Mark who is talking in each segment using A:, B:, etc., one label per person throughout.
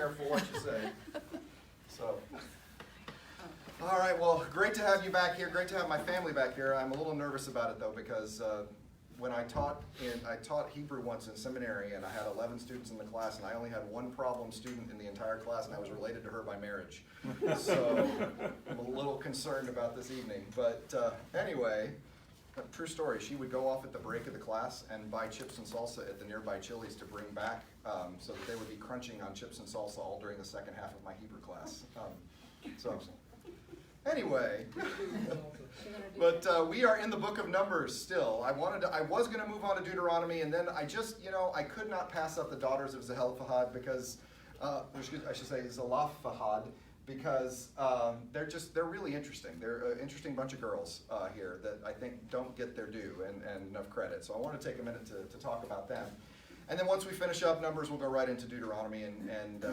A: careful what you say. So, all right, well, great to have you back here. Great to have my family back here. I'm a little nervous about it, though, because when I taught Hebrew once in seminary, and I had 11 students in the class, and I only had one problem student in the entire class, and I was related to her by marriage. So I'm a little concerned about this evening. But anyway, true story. She would go off at the break of the class and buy chips and salsa at the nearby Chili's to bring back, so that they would be crunching on chips and salsa all during the second half of my Hebrew class. Anyway, but we are in the book of Numbers still. I was going to move on to Deuteronomy, and then I just, I could not pass up the daughters of Zelophehad because, I should say Zelophehad, because they're really interesting. They're an interesting bunch of girls here that I think don't get their due and enough credit. So I want to take a minute to talk about them. And then once we finish up Numbers, we'll go right into Deuteronomy, and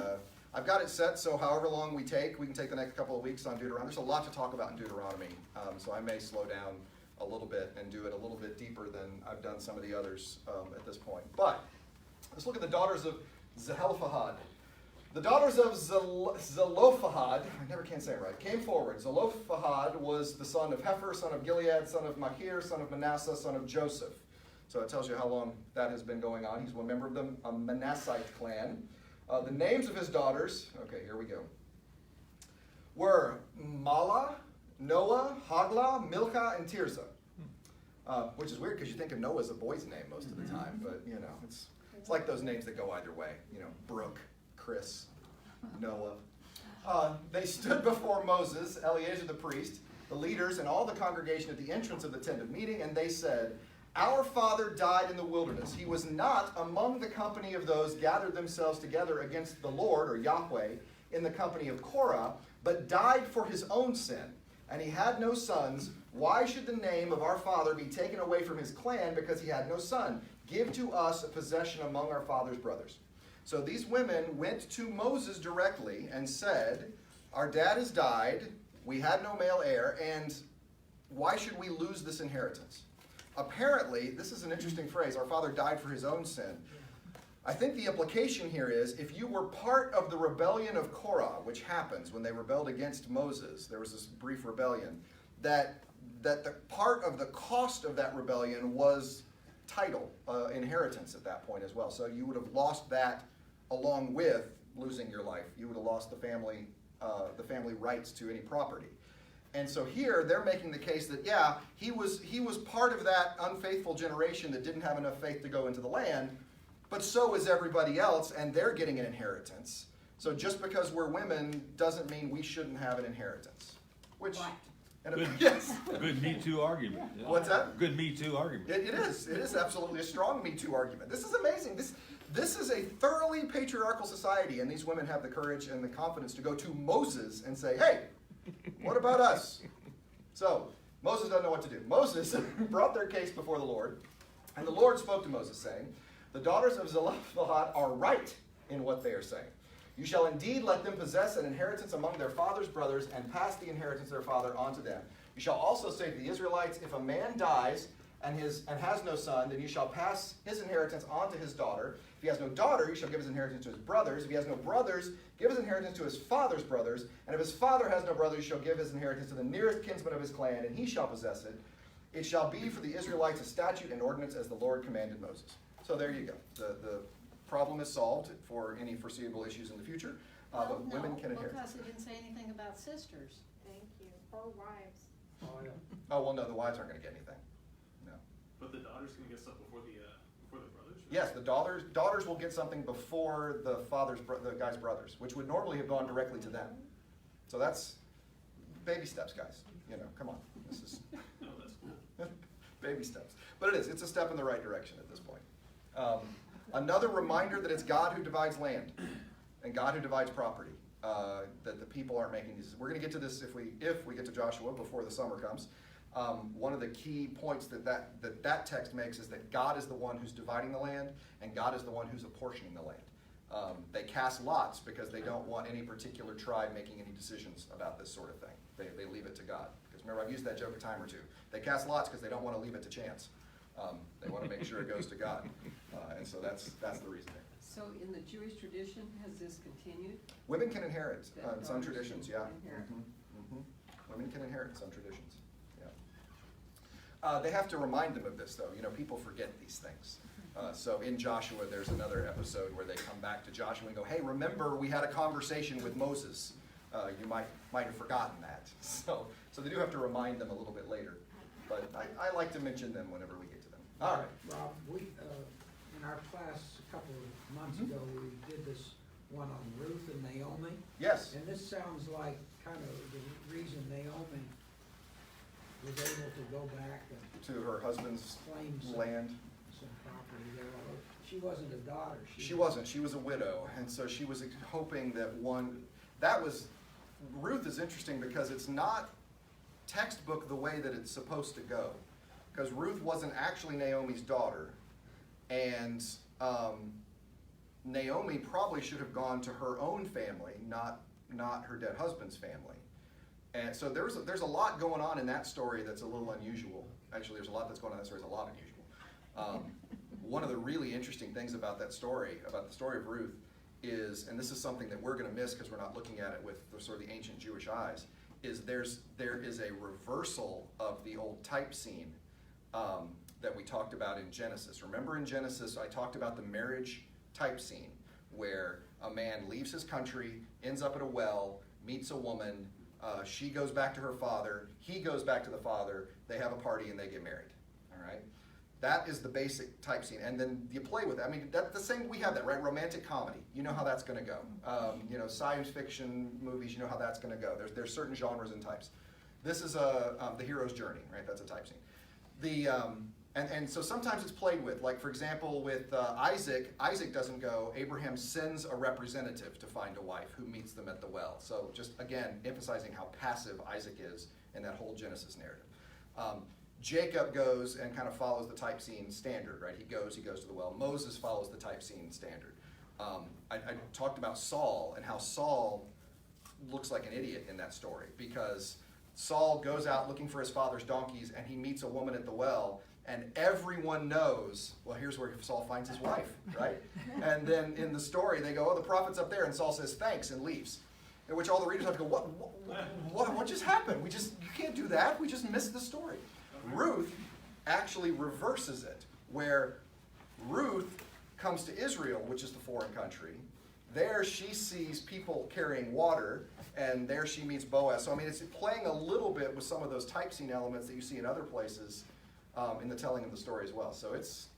A: I've got it set so however long we can take the next couple of weeks on Deuteronomy. There's a lot to talk about in Deuteronomy, so I may slow down a little bit and do it a little bit deeper than I've done some of the others at this point. But let's look at the daughters of Zelophehad. The daughters of Zelophehad, I never can say it right, came forward. Zelophehad was the son of Hefer, son of Gilead, son of Machir, son of Manasseh, son of Joseph. So it tells you how long that has been going on. He's one member of the Manassite clan. The names of his daughters, okay, here we go, were Mahlah, Noah, Haglah, Milcah, and Tirzah. Which is weird because you think of Noah as a boy's name most of the time, but it's like those names that go either way. Brooke, Chris, Noah. They stood before Moses, Eleazar the priest, the leaders, and all the congregation at the entrance of the tent of meeting, and they said, "Our father died in the wilderness. He was not among the company of those gathered themselves together against the Lord, or Yahweh, in the company of Korah, but died for his own sin. And he had no sons. Why should the name of our father be taken away from his clan because he had no son? Give to us a possession among our father's brothers." So these women went to Moses directly and said, "Our dad has died. We had no male heir. And why should we lose this inheritance?" Apparently, this is an interesting phrase, our father died for his own sin. I think the implication here is, if you were part of the rebellion of Korah, which happens when they rebelled against Moses, there was this brief rebellion, that the part of the cost of that rebellion was title, inheritance at that point as well. So you would have lost that along with losing your life. You would have lost the family rights to any property. And so here they're making the case that, yeah, he was part of that unfaithful generation that didn't have enough faith to go into the land, but so is everybody else, and they're getting an inheritance. So just because we're women doesn't mean we shouldn't have an inheritance. Which, yes.
B: Good Me Too argument.
A: Yeah. What's that? Good
B: Me Too argument.
A: It is. It is absolutely a strong Me Too argument. This is amazing. This is a thoroughly patriarchal society, and these women have the courage and the confidence to go to Moses and say, "Hey, what about us?" So Moses doesn't know what to do. Moses brought their case before the Lord, and the Lord spoke to Moses, saying, "The daughters of Zelophehad are right in what they are saying. You shall indeed let them possess an inheritance among their father's brothers and pass the inheritance of their father on to them. You shall also say to the Israelites, if a man dies and has no son, then you shall pass his inheritance on to his daughter. If he has no daughter, you shall give his inheritance to his brothers. If he has no brothers, give his inheritance to his father's brothers. And if his father has no brothers, you shall give his inheritance to the nearest kinsman of his clan, and he shall possess it. It shall be for the Israelites a statute and ordinance as the Lord commanded Moses." So there you go. The problem is solved for any foreseeable issues in the future, but women can inherit.
C: Because it didn't say anything about sisters.
D: Thank you. Or wives.
E: Oh, yeah.
A: Oh, well, no, the wives aren't going to get anything. No.
E: But the daughter's going to get stuff before the brothers? Right?
A: Yes, the daughters will get something before the guy's brothers, which would normally have gone directly to them. So that's baby steps, guys. Come on. This is
E: No, that's cool.
A: baby steps. But it's a step in the right direction at this point. Another reminder that it's God who divides land and God who divides property, that the people aren't making these. We're going to get to this if we get to Joshua before the summer comes. One of the key points that text makes is that God is the one who's dividing the land and God is the one who's apportioning the land. They cast lots because they don't want any particular tribe making any decisions about this sort of thing. They leave it to God. Because remember, I've used that joke a time or two. They cast lots because they don't want to leave it to chance. They want to make sure it goes to God. And so that's the reason there.
B: So in the Jewish tradition, has this continued?
A: Women can inherit
B: That
A: in some
B: daughters
A: traditions,
B: can
A: yeah.
B: inherit.
A: Women can inherit in some traditions, yeah. They have to remind them of this, though. You know, people forget these things. So in Joshua, there's another episode where they come back to Joshua and go, hey, remember we had a conversation with Moses. You might have forgotten that. So they do have to remind them a little bit later. But I like to mention them whenever we get to them. All right.
F: Rob, we, in our class a couple of months ago, we did this one on Ruth and Naomi.
A: Yes.
F: And this sounds like kind of the reason Naomi was able to go back and
A: To her husband's
F: claim some
A: land.
F: property there. Although she wasn't a daughter.
A: She wasn't. She was a widow. And so she was hoping that Ruth is interesting because it's not textbook the way that it's supposed to go. Because Ruth wasn't actually Naomi's daughter. And Naomi probably should have gone to her own family, not her dead husband's family. And so there's a lot going on in that story that's a little unusual. Actually, there's a lot that's going on in that story that's a lot unusual. One of the really interesting things about that story, about the story of Ruth, is, and this is something that we're going to miss because we're not looking at it with the sort of the ancient Jewish eyes, is there is a reversal of the old type scene that we talked about in Genesis. Remember in Genesis, I talked about the marriage type scene where a man leaves his country, ends up at a well, meets a woman, she goes back to her father, he goes back to the father, they have a party and they get married. All right? That is the basic type scene. And then you play with it. I mean, that's the same, we have that, right? Romantic comedy. You know how that's going to go. Science fiction movies, you know how that's going to go. There's certain genres and types. This is the hero's journey, right? That's a type scene. And so sometimes it's played with. Like, for example, with Isaac doesn't go. Abraham sends a representative to find a wife who meets them at the well. So just, again, emphasizing how passive Isaac is in that whole Genesis narrative. Jacob goes and kind of follows the type scene standard, right? He goes to the well. Moses follows the type scene standard. I talked about Saul and how Saul looks like an idiot in that story because Saul goes out looking for his father's donkeys and he meets a woman at the well and everyone knows, well, here's where Saul finds his wife, right? And then in the story they go, oh, the prophet's up there, and Saul says thanks and leaves. In which all the readers have to go, what just happened? You can't do that. We just missed the story. Ruth actually reverses it, where Ruth comes to Israel, which is the foreign country. There she sees people carrying water, and there she meets Boaz. So, I mean, it's playing a little bit with some of those type scene elements that you see in other places in the telling of the story as well. So it's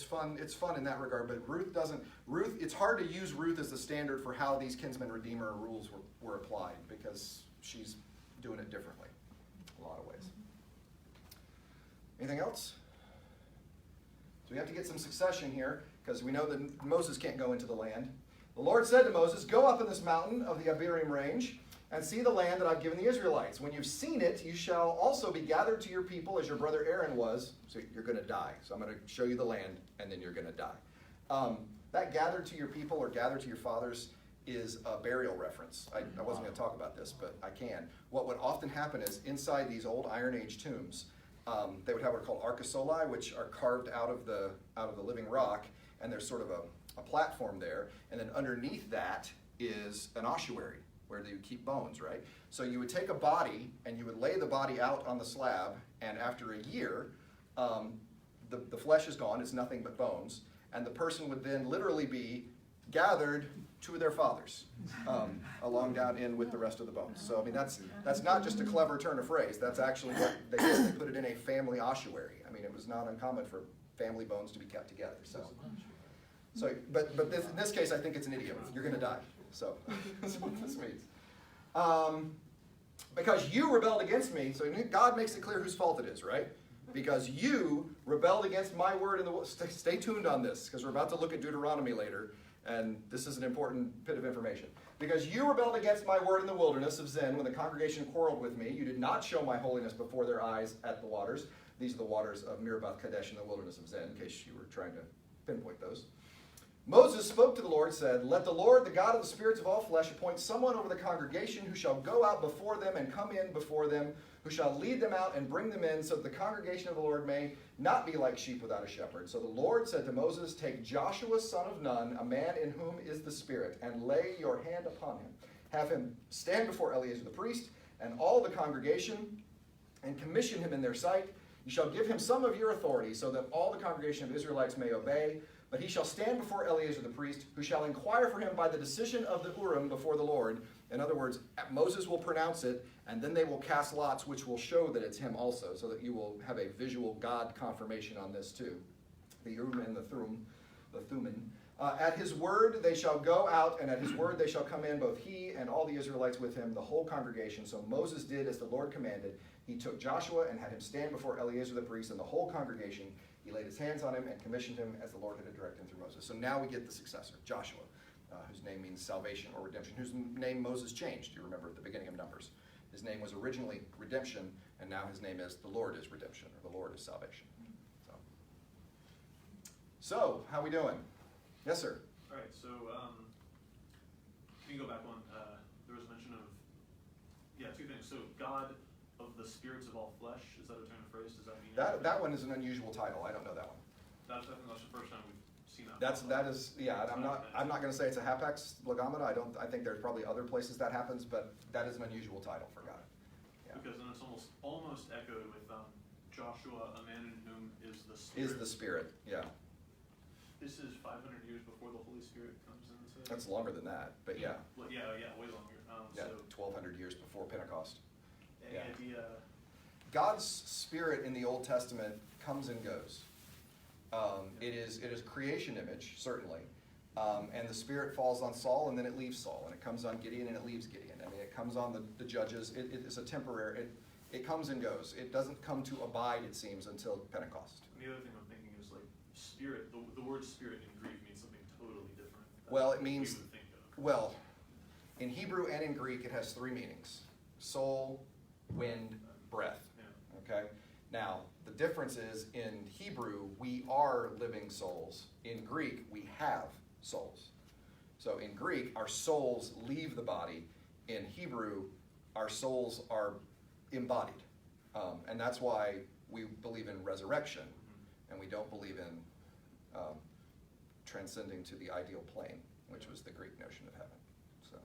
A: fun. It's fun in that regard, but Ruth, it's hard to use Ruth as the standard for how these kinsman redeemer rules were applied because she's doing it differently in a lot of ways. Anything else? So we have to get some succession here because we know that Moses can't go into the land. The Lord said to Moses, go up in this mountain of the Abiram range and see the land that I've given the Israelites. When you've seen it, you shall also be gathered to your people as your brother Aaron was. So you're going to die. So I'm going to show you the land and then you're going to die. That gathered to your people or gathered to your fathers is a burial reference. I wasn't going to talk about this, but I can. What would often happen is inside these old Iron Age tombs, they would have what are called arcosoli, which are carved out of the living rock, and there's sort of a platform there, and then underneath that is an ossuary where you keep bones, right? So you would take a body and you would lay the body out on the slab, and after a year, the flesh is gone, it's nothing but bones, and the person would then literally be gathered to their fathers, along down in with the rest of the bones. So I mean that's not just a clever turn of phrase. That's actually what they did. They put it in a family ossuary. I mean it was not uncommon for family bones to be kept together. But in this case I think it's an idiom. You're going to die. So that's what this means. Because you rebelled against me. So God makes it clear whose fault it is, right? Because you rebelled against my word in the stay tuned on this because we're about to look at Deuteronomy later. And this is an important bit of information. Because you rebelled against my word in the wilderness of Zin when the congregation quarreled with me. You did not show my holiness before their eyes at the waters. These are the waters of Meribah Kadesh in the wilderness of Zin, in case you were trying to pinpoint those. Moses spoke to the Lord, said, let the Lord, the God of the spirits of all flesh, appoint someone over the congregation who shall go out before them and come in before them, who shall lead them out and bring them in, so that the congregation of the Lord may not be like sheep without a shepherd. So the Lord said to Moses, take Joshua son of Nun, a man in whom is the Spirit, and lay your hand upon him. Have him stand before Eleazar the priest and all the congregation, and commission him in their sight. You shall give him some of your authority, so that all the congregation of Israelites may obey. But he shall stand before Eleazar the priest, who shall inquire for him by the decision of the Urim before the Lord. In other words, Moses will pronounce it, and then they will cast lots, which will show that it's him also, so that you will have a visual God confirmation on this too. The Urim and the Thummim. At his word they shall go out, and at his word they shall come in, both he and all the Israelites with him, the whole congregation. So Moses did as the Lord commanded. He took Joshua and had him stand before Eleazar the priest and the whole congregation. He laid his hands on him and commissioned him as the Lord had directed him through Moses. So now we get the successor, Joshua, whose name means salvation or redemption, whose name Moses changed. You remember at the beginning of Numbers. His name was originally redemption, and now his name is the Lord is redemption, or the Lord is salvation. So how we doing? Yes, sir.
E: All right, so can you go back one? There was a mention of, two things. So God of the spirits of all flesh, is that a turn of phrase? Does that mean
A: That one is an unusual title. I don't know that one.
E: I think that's the first time we've seen that.
A: That is I'm not going to say it's a hapax legomena. I think there's probably other places that happens, but that is an unusual title for God. Yeah.
E: Because then it's almost echoed with Joshua, a man in whom is the Spirit.
A: Is the Spirit? Yeah.
E: This is 500 years before the Holy Spirit comes in. So.
A: That's longer than that, but yeah.
E: Well, yeah, way longer.
A: Yeah,
E: So
A: 1,200 years before Pentecost.
E: any idea?
A: God's Spirit in the Old Testament comes and goes. It is creation image, certainly. And the Spirit falls on Saul, and then it leaves Saul. And it comes on Gideon, and it leaves Gideon. I mean, it comes on the judges. It is a temporary, it comes and goes. It doesn't come to abide, it seems, until Pentecost.
E: And the other thing I'm thinking is like spirit, the word spirit in Greek means something totally different.
A: Well, it means,
E: we would think of.
A: well, in Hebrew and in Greek, it has three meanings. Soul, wind, breath.
E: Yeah.
A: Okay? Now, the difference is in Hebrew, we are living souls. In Greek, we have souls. So in Greek, our souls leave the body. In Hebrew, our souls are embodied. And that's why we believe in resurrection, and we don't believe in transcending to the ideal plane, which was the Greek notion of heaven. So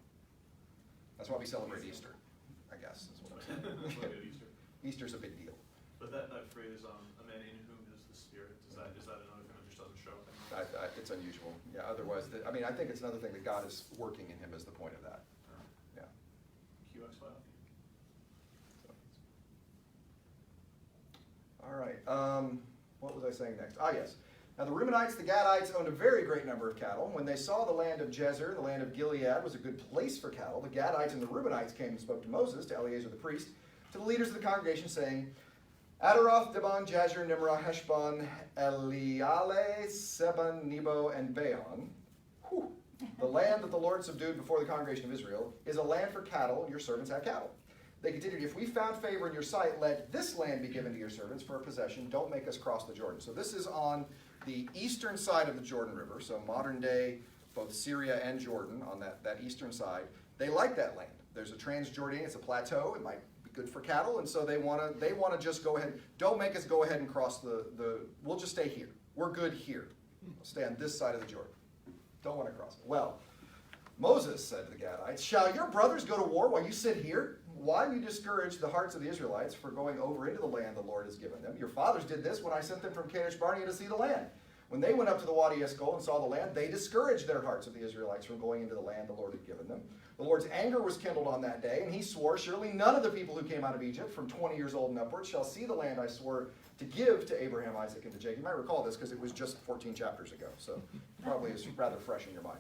A: that's why we celebrate Easter, I guess. Is what I'm
E: That's why we have
A: saying.
E: Easter.
A: Easter's a big deal.
E: But that phrase, a man in whom is the Spirit, is that another thing that just doesn't show up?
A: It's unusual. Yeah. Otherwise, I think it's another thing that God is working in him is the point of that. Yeah.
E: QX file.
A: All right. What was I saying next? Yes. Now the Reubenites, the Gadites owned a very great number of cattle. When they saw the land of Jezer, the land of Gilead, was a good place for cattle, the Gadites and the Reubenites came and spoke to Moses, to Eleazar the priest, to the leaders of the congregation, saying, Adaroth, Dibon, Jazer, Nimrah, Heshbon, Eleale, Seban, Nebo, and Baon, the land that the Lord subdued before the congregation of Israel, is a land for cattle. Your servants have cattle. They continued, if we found favor in your sight, let this land be given to your servants for a possession. Don't make us cross the Jordan. So this is on the eastern side of the Jordan River, so modern day, both Syria and Jordan, on that eastern side. They like that land. There's a Transjordan, it's a plateau, it might be good for cattle, and so they want to just go ahead. Don't make us go ahead and cross we'll just stay here. We're good here. We'll stay on this side of the Jordan. Don't want to cross it. Well, Moses said to the Gadites, shall your brothers go to war while you sit here? Why do you discourage the hearts of the Israelites for going over into the land the Lord has given them? Your fathers did this when I sent them from Kadesh Barnea to see the land. When they went up to the Wadi Escol and saw the land, they discouraged their hearts of the Israelites from going into the land the Lord had given them. The Lord's anger was kindled on that day, and he swore, surely none of the people who came out of Egypt from 20 years old and upwards shall see the land I swore to give to Abraham, Isaac, and to Jacob. You might recall this because it was just 14 chapters ago, so probably is rather fresh in your mind.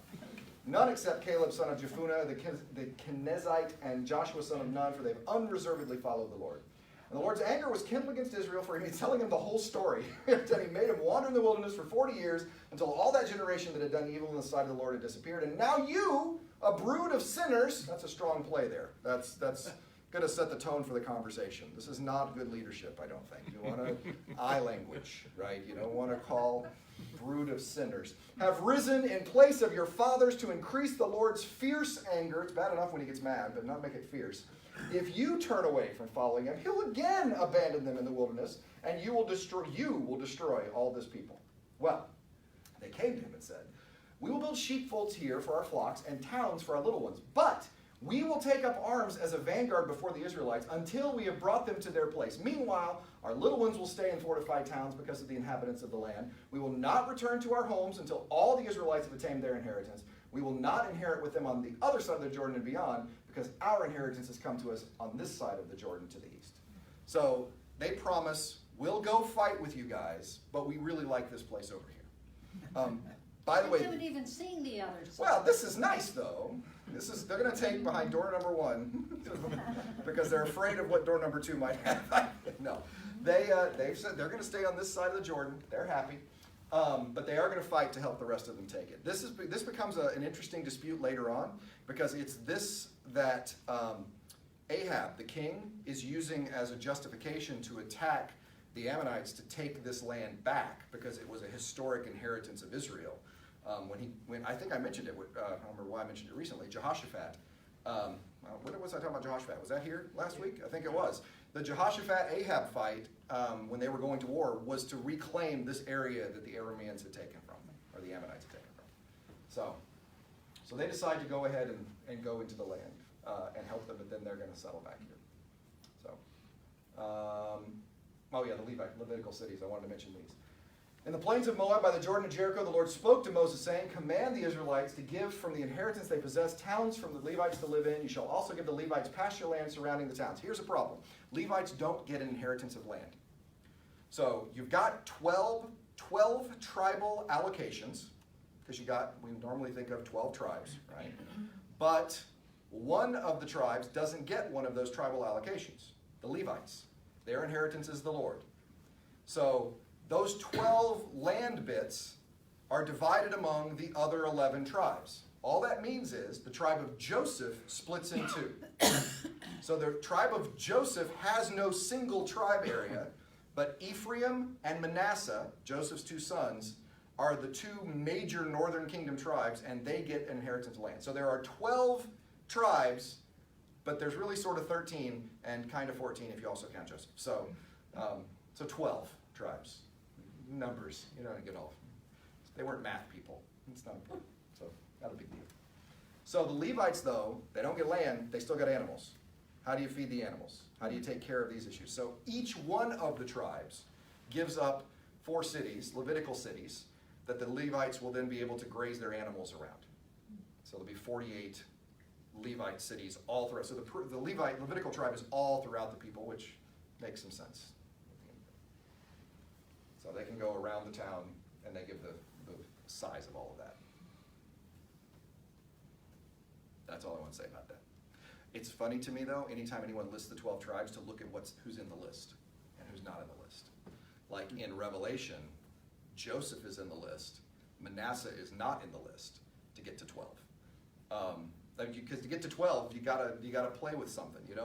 A: None except Caleb, son of Jephunneh, the Kenizzite, and Joshua, son of Nun, for they've unreservedly followed the Lord. And the Lord's anger was kindled against Israel, for he was telling him the whole story. And he made him wander in the wilderness for 40 years, until all that generation that had done evil in the sight of the Lord had disappeared. And now you, a brood of sinners, that's a strong play there. That's going to set the tone for the conversation. This is not good leadership, I don't think. You want to I language, right? You don't want to call brood of sinners. Have risen in place of your fathers to increase the Lord's fierce anger. It's bad enough when he gets mad, but not make it fierce. If you turn away from following him, he'll again abandon them in the wilderness, and you will destroy all this people. Well, they came to him and said, we will build sheepfolds here for our flocks and towns for our little ones, but we will take up arms as a vanguard before the Israelites until we have brought them to their place. Meanwhile, our little ones will stay in fortified towns because of the inhabitants of the land. We will not return to our homes until all the Israelites have attained their inheritance. We will not inherit with them on the other side of the Jordan and beyond, because our inheritance has come to us on this side of the Jordan to the east. So they promise, we'll go fight with you guys, but we really like this place over here. By the way,
C: They haven't even seen the others.
A: well, this is nice though. They're going to take behind door number 1 because they're afraid of what door number 2 might have. No, they've said they're going to stay on this side of the Jordan. They're happy, but they are going to fight to help the rest of them take it. This becomes an interesting dispute later on, because it's this that Ahab, the king, is using as a justification to attack the Ammonites to take this land back, because it was a historic inheritance of Israel. When I think I mentioned it, I don't remember why I mentioned it recently, Jehoshaphat. When was I talking about Jehoshaphat? Was that here last week? I think it was. The Jehoshaphat-Ahab fight, when they were going to war, was to reclaim this area that the Arameans had taken from them, or the Ammonites had taken from them. So they decide to go ahead and go into the land and help them, but then they're going to settle back here. So, oh yeah, the Levitical cities, I wanted to mention these. In the plains of Moab by the Jordan and Jericho, the Lord spoke to Moses, saying, command the Israelites to give from the inheritance they possess towns from the Levites to live in. You shall also give the Levites pasture land surrounding the towns. Here's a problem. Levites don't get an inheritance of land. So you've got 12 tribal allocations, because we normally think of 12 tribes, right? But one of the tribes doesn't get one of those tribal allocations, the Levites. Their inheritance is the Lord. So those 12 land bits are divided among the other 11 tribes. All that means is the tribe of Joseph splits in 2. So the tribe of Joseph has no single tribe area, but Ephraim and Manasseh, Joseph's 2 sons, are the 2 major northern kingdom tribes, and they get an inheritance of land. So there are 12 tribes, but there's really sort of 13 and kind of 14 if you also count Joseph. So 12 tribes. Numbers, you don't get all. They weren't math people. It's not important. So not a big deal. So the Levites, though, they don't get land, they still got animals. How do you feed the animals? How do you take care of these issues? So each one of the tribes gives up 4 cities, Levitical cities, that the Levites will then be able to graze their animals around. So there'll be 48 Levite cities all throughout. So the Levitical tribe is all throughout the people, which makes some sense. So they can go around the town, and they give the size of all of that. That's all I want to say about that. It's funny to me, though, anytime anyone lists the 12 tribes, to look at who's in the list and who's not in the list. Like in Revelation, Joseph is in the list. Manasseh is not in the list to get to 12. Because to get to 12, you gotta play with something. You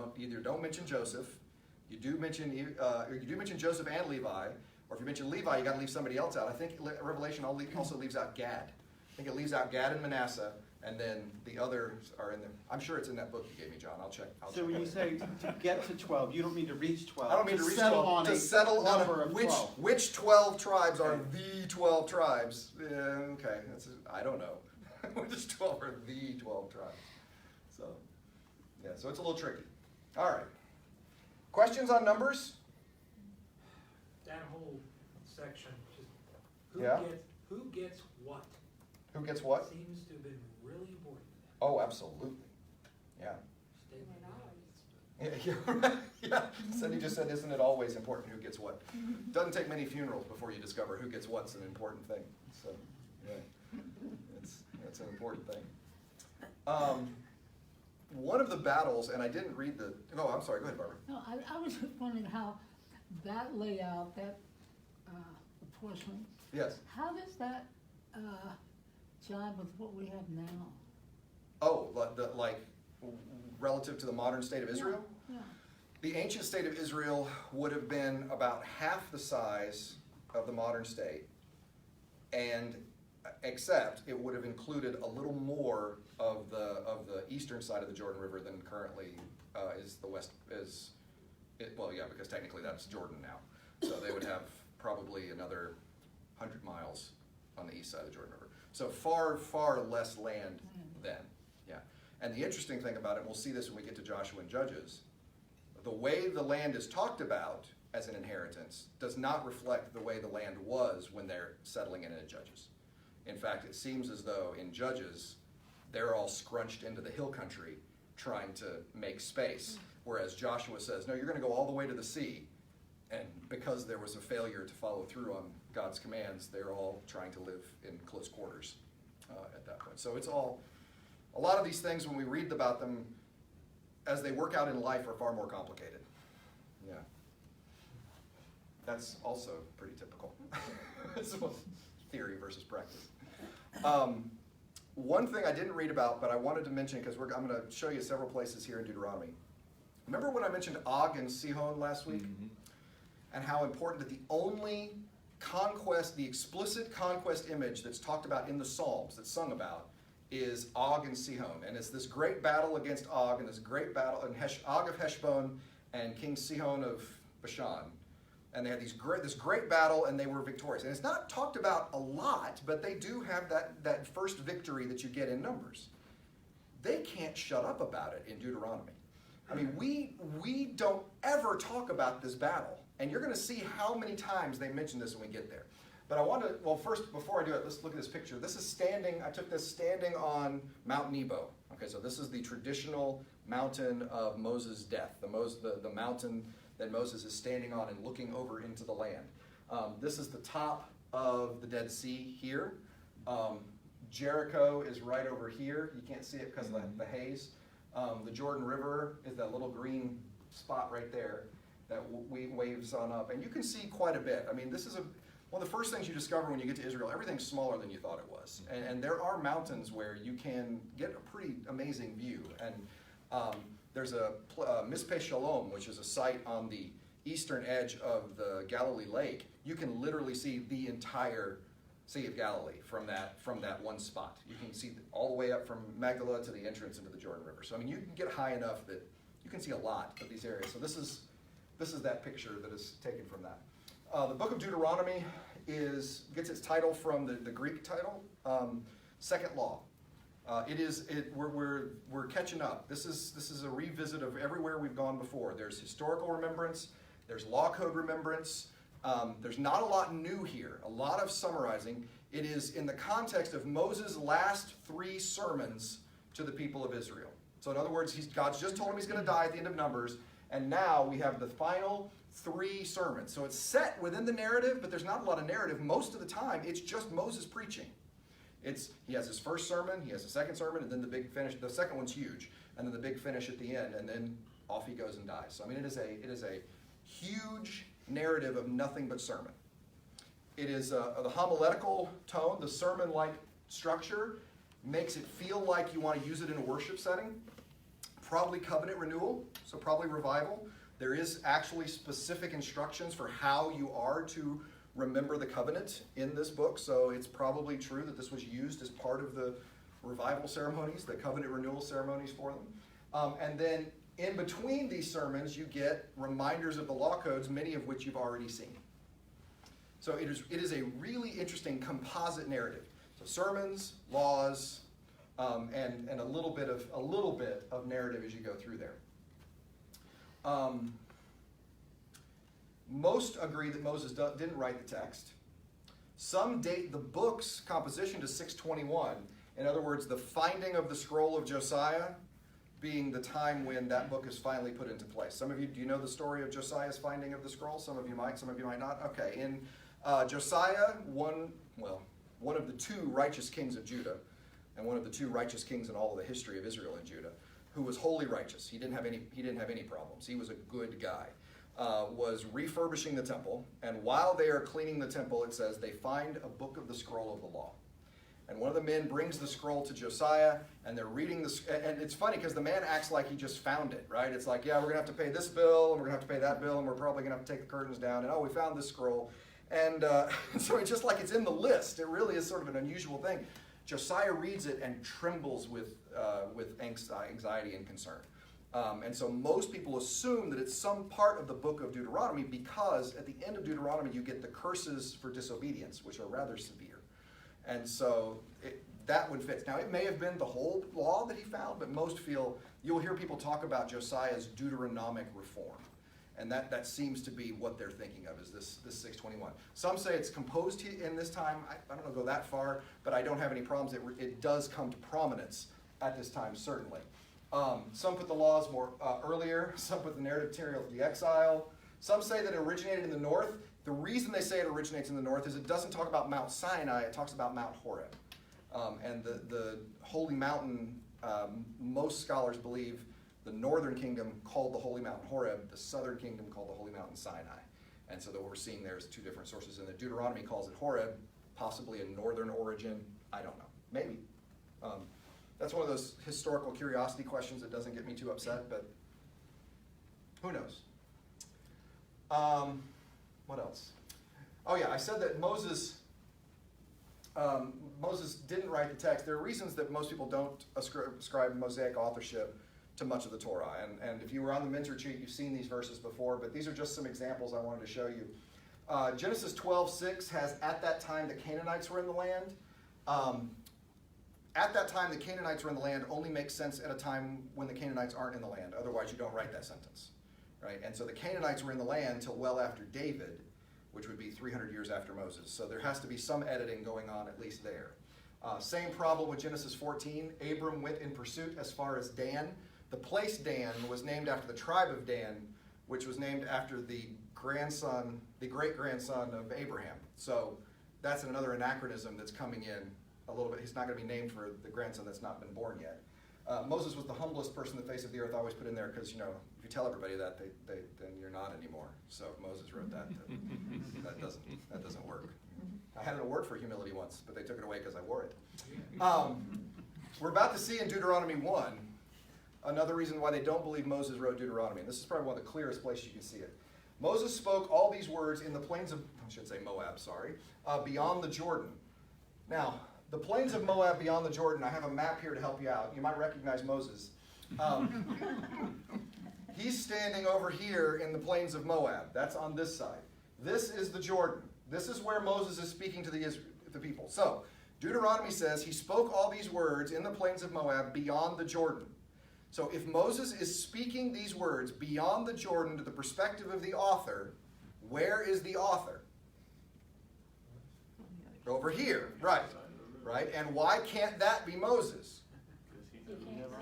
A: don't mention Joseph. You do mention Joseph and Levi. Or if you mention Levi, you got to leave somebody else out. I think Revelation also leaves out Gad. I think it leaves out Gad and Manasseh, and then the others are in there. I'm sure it's in that book you gave me, John. I'll check.
G: So when you say to get to 12, you don't mean to reach 12.
A: I don't mean to reach 12. To settle on which 12 tribes are the 12 tribes. Yeah, okay, I don't know. Which 12 are the 12 tribes? So, yeah, so it's a little tricky. All right. Questions on Numbers?
H: That whole section, just who gets what?
A: Who gets what?
H: Seems to have been really important to them.
A: Oh, absolutely. Yeah. Yeah. Cindy just said, isn't it always important who gets what? Doesn't take many funerals before you discover who gets what's an important thing. So, yeah, it's an important thing. One of the battles, and I didn't read the. Oh, I'm sorry. Go ahead, Barbara.
I: No, I was just wondering how that layout, that apportionment.
A: Yes.
I: How does that jive with what we have now?
A: Oh, relative to the modern state of Israel.
I: Yeah.
A: The ancient state of Israel would have been about half the size of the modern state, and except it would have included a little more of the eastern side of the Jordan River than currently is the west is. Well, yeah, because technically that's Jordan now, so they would have probably another 100 miles on the east side of the Jordan River. So far, far less land then. Yeah, and the interesting thing about it, and we'll see this when we get to Joshua and Judges, the way the land is talked about as an inheritance does not reflect the way the land was when they're settling in Judges. In fact, it seems as though in Judges, they're all scrunched into the hill country trying to make space, whereas Joshua says, no, you're going to go all the way to the sea, and because there was a failure to follow through on God's commands, they're all trying to live in close quarters at that point. So it's all, a lot of these things, when we read about them, as they work out in life, are far more complicated. Yeah. That's also pretty typical. So, theory versus practice. One thing I didn't read about, but I wanted to mention, because I'm going to show you several places here in Deuteronomy. Remember when I mentioned Og and Sihon last week? Mm-hmm. And how important that the only conquest, the explicit conquest image that's talked about in the Psalms, that's sung about, is Og and Sihon. And it's this great battle against Og, and this great battle, and Og of Heshbon and King Sihon of Bashan. And they had this great battle, and they were victorious. And it's not talked about a lot, but they do have that first victory that you get in Numbers. They can't shut up about it in Deuteronomy. I mean, we don't ever talk about this battle. And you're going to see how many times they mention this when we get there. But I want to, well, first, before I do it, let's look at this picture. This is standing, I took this standing on Mount Nebo. Okay, so this is the traditional mountain of Moses' death, the mountain that Moses is standing on and looking over into the land. This is the top of the Dead Sea here. Jericho is right over here. You can't see it because of the haze. The Jordan River is that little green spot right there that waves on up. And you can see quite a bit. I mean, this is one of the first things you discover when you get to Israel. Everything's smaller than you thought it was. And there are mountains where you can get a pretty amazing view. And there's a Mizpeh Shalom, which is a site on the eastern edge of the Galilee Lake. You can literally see the entire Sea of Galilee from that one spot. You can see all the way up from Magdala to the entrance into the Jordan River. So I mean, you can get high enough that you can see a lot of these areas. So this is that picture that is taken from that. The book of Deuteronomy gets its title from the Greek title, Second Law. We're catching up. This is a revisit of everywhere we've gone before. There's historical remembrance. There's law code remembrance. There's not a lot new here. A lot of summarizing. It is in the context of Moses' last 3 sermons to the people of Israel. So in other words, God's just told him he's going to die at the end of Numbers, and now we have the final 3 sermons. So it's set within the narrative, but there's not a lot of narrative. Most of the time, it's just Moses preaching. He has his first sermon, he has a second sermon, and then the big finish. The second one's huge, and then the big finish at the end, and then off he goes and dies. So I mean, it is a huge narrative of nothing but sermon. It is the homiletical tone, the sermon-like structure, makes it feel like you want to use it in a worship setting. Probably covenant renewal, so probably revival. There is actually specific instructions for how you are to remember the covenant in this book, so it's probably true that this was used as part of the revival ceremonies, the covenant renewal ceremonies for them. And then in between these sermons, you get reminders of the law codes, many of which you've already seen. So it is a really interesting composite narrative. So sermons, laws, and a little bit of narrative as you go through there. Most agree that Moses didn't write the text. Some date the book's composition to 621. In other words, the finding of the scroll of Josiah being the time when that book is finally put into place. Some of you, do you know the story of Josiah's finding of the scroll? Some of you might not. Okay, in Josiah, one of the 2 righteous kings of Judah, and one of the 2 righteous kings in all of the history of Israel and Judah, who was wholly righteous. He didn't have any problems. He was a good guy. Was refurbishing the temple, and while they are cleaning the temple, it says they find a book of the scroll of the law. And one of the men brings the scroll to Josiah, and they're reading this. And it's funny because the man acts like he just found it, right? It's like, yeah, we're going to have to pay this bill, and we're going to have to pay that bill, and we're probably going to have to take the curtains down. And, oh, we found this scroll. And so it's just like it's in the list. It really is sort of an unusual thing. Josiah reads it and trembles with anxiety and concern. And so most people assume that it's some part of the book of Deuteronomy because at the end of Deuteronomy you get the curses for disobedience, which are rather severe. And so that one fits. Now, it may have been the whole law that he found, but most feel, you'll hear people talk about Josiah's Deuteronomic reform. And that seems to be what they're thinking of, is this 621. Some say it's composed in this time. I don't know, go that far, but I don't have any problems. It does come to prominence at this time, certainly. Some put the laws more earlier. Some put the narrative material of the exile. Some say that it originated in the north. The reason they say it originates in the north is it doesn't talk about Mount Sinai, it talks about Mount Horeb. And the holy mountain, most scholars believe the northern kingdom called the holy mountain Horeb, the southern kingdom called the holy mountain Sinai. And so what we're seeing there is two different sources. And the Deuteronomy calls it Horeb, possibly a northern origin. I don't know, maybe. That's one of those historical curiosity questions that doesn't get me too upset, but who knows? What else? Oh yeah, I said that Moses didn't write the text. There are reasons that most people don't ascribe Mosaic authorship to much of the Torah. And if you were on the men's retreat, you've seen these verses before, but these are just some examples I wanted to show you. Genesis 12:6 has, at that time the Canaanites were in the land. At that time the Canaanites were in the land only makes sense at a time when the Canaanites aren't in the land. Otherwise you don't write that sentence. Right? And so the Canaanites were in the land till well after David, which would be 300 years after Moses. So there has to be some editing going on at least there. Same problem with Genesis 14. Abram went in pursuit as far as Dan. The place Dan was named after the tribe of Dan, which was named after the great-grandson of Abraham. So that's another anachronism that's coming in a little bit. He's not going to be named for the grandson that's not been born yet. Moses was the humblest person on the face of the earth. I always put in there because, if you tell everybody that, then you're not anymore. So if Moses wrote that, that doesn't work. I had an award for humility once, but they took it away because I wore it. We're about to see in Deuteronomy 1 another reason why they don't believe Moses wrote Deuteronomy. And this is probably one of the clearest places you can see it. Moses spoke all these words in the plains of, Moab, beyond the Jordan. Now, the plains of Moab beyond the Jordan, I have a map here to help you out. You might recognize Moses. He's standing over here in the plains of Moab. That's on this side. This is the Jordan. This is where Moses is speaking to the people. So, Deuteronomy says he spoke all these words in the plains of Moab beyond the Jordan. So if Moses is speaking these words beyond the Jordan to the perspective of the author, where is the author? Over here, right. And why can't that be Moses?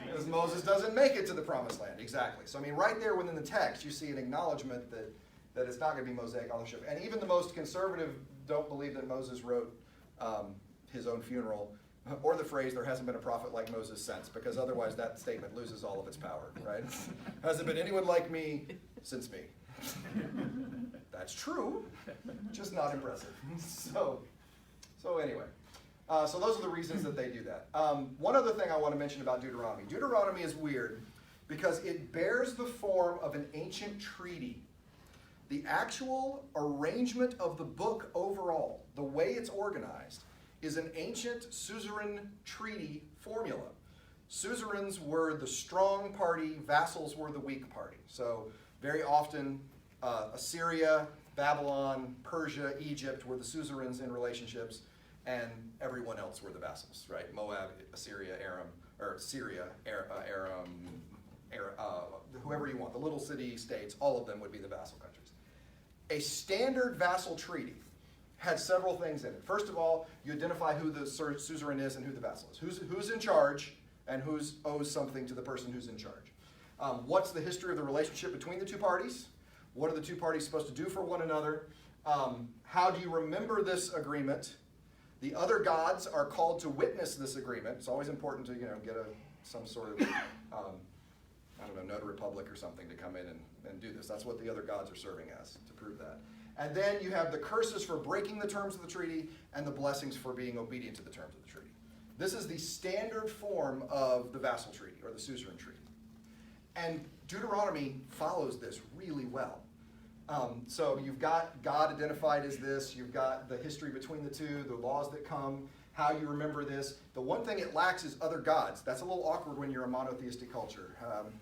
A: Because Moses doesn't make it to the promised land. Exactly. So right there within the text, you see an acknowledgement that it's not going to be Mosaic authorship. And even the most conservative don't believe that Moses wrote his own funeral, or the phrase, there hasn't been a prophet like Moses since, because otherwise that statement loses all of its power, right? Hasn't been anyone like me since me. That's true, just not impressive. So anyway. So those are the reasons that they do that. One other thing I want to mention about Deuteronomy. Deuteronomy is weird because it bears the form of an ancient treaty. The actual arrangement of the book overall, the way it's organized, is an ancient suzerain treaty formula. Suzerains were the strong party, vassals were the weak party. So very often Assyria, Babylon, Persia, Egypt were the suzerains in relationships, and everyone else were the vassals, right? Moab, Assyria, Aram, or Syria, Aram, whoever you want, the little city states, all of them would be the vassal countries. A standard vassal treaty had several things in it. First of all, you identify who the suzerain is and who the vassal is. Who's in charge and who owes something to the person who's in charge. What's the history of the relationship between the two parties? What are the two parties supposed to do for one another? How do you remember this agreement? The other gods are called to witness this agreement. It's always important to get some sort of notary public or something to come in and do this. That's what the other gods are serving as, to prove that. And then you have the curses for breaking the terms of the treaty and the blessings for being obedient to the terms of the treaty. This is the standard form of the vassal treaty or the suzerain treaty. And Deuteronomy follows this really well. So you've got God identified as this, you've got the history between the two, the laws that come, how you remember this. The one thing it lacks is other gods. That's a little awkward when you're a monotheistic culture.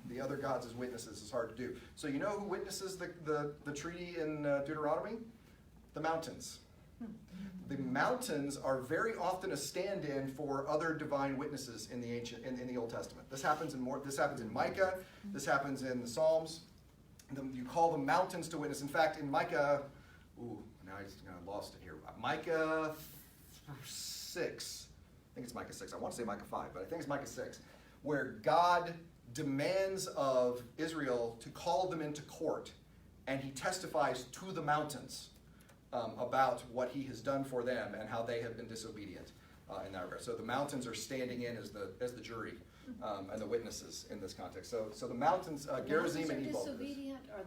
A: The other gods as witnesses is hard to do. So you know who witnesses the treaty in Deuteronomy? The mountains. The mountains are very often a stand-in for other divine witnesses in the Old Testament. This happens in Micah. This happens in the Psalms. You call the mountains to witness. In fact, in Micah, now I just kind of lost it here. Micah 6. I think it's Micah 6. I want to say Micah 5, but I think it's Micah 6, where God demands of Israel to call them into court, and he testifies to the mountains about what he has done for them and how they have been disobedient in that regard. So the mountains are standing in as the jury and the witnesses in this context. So the mountains, Gerizim and Ebal.
C: Disobedient or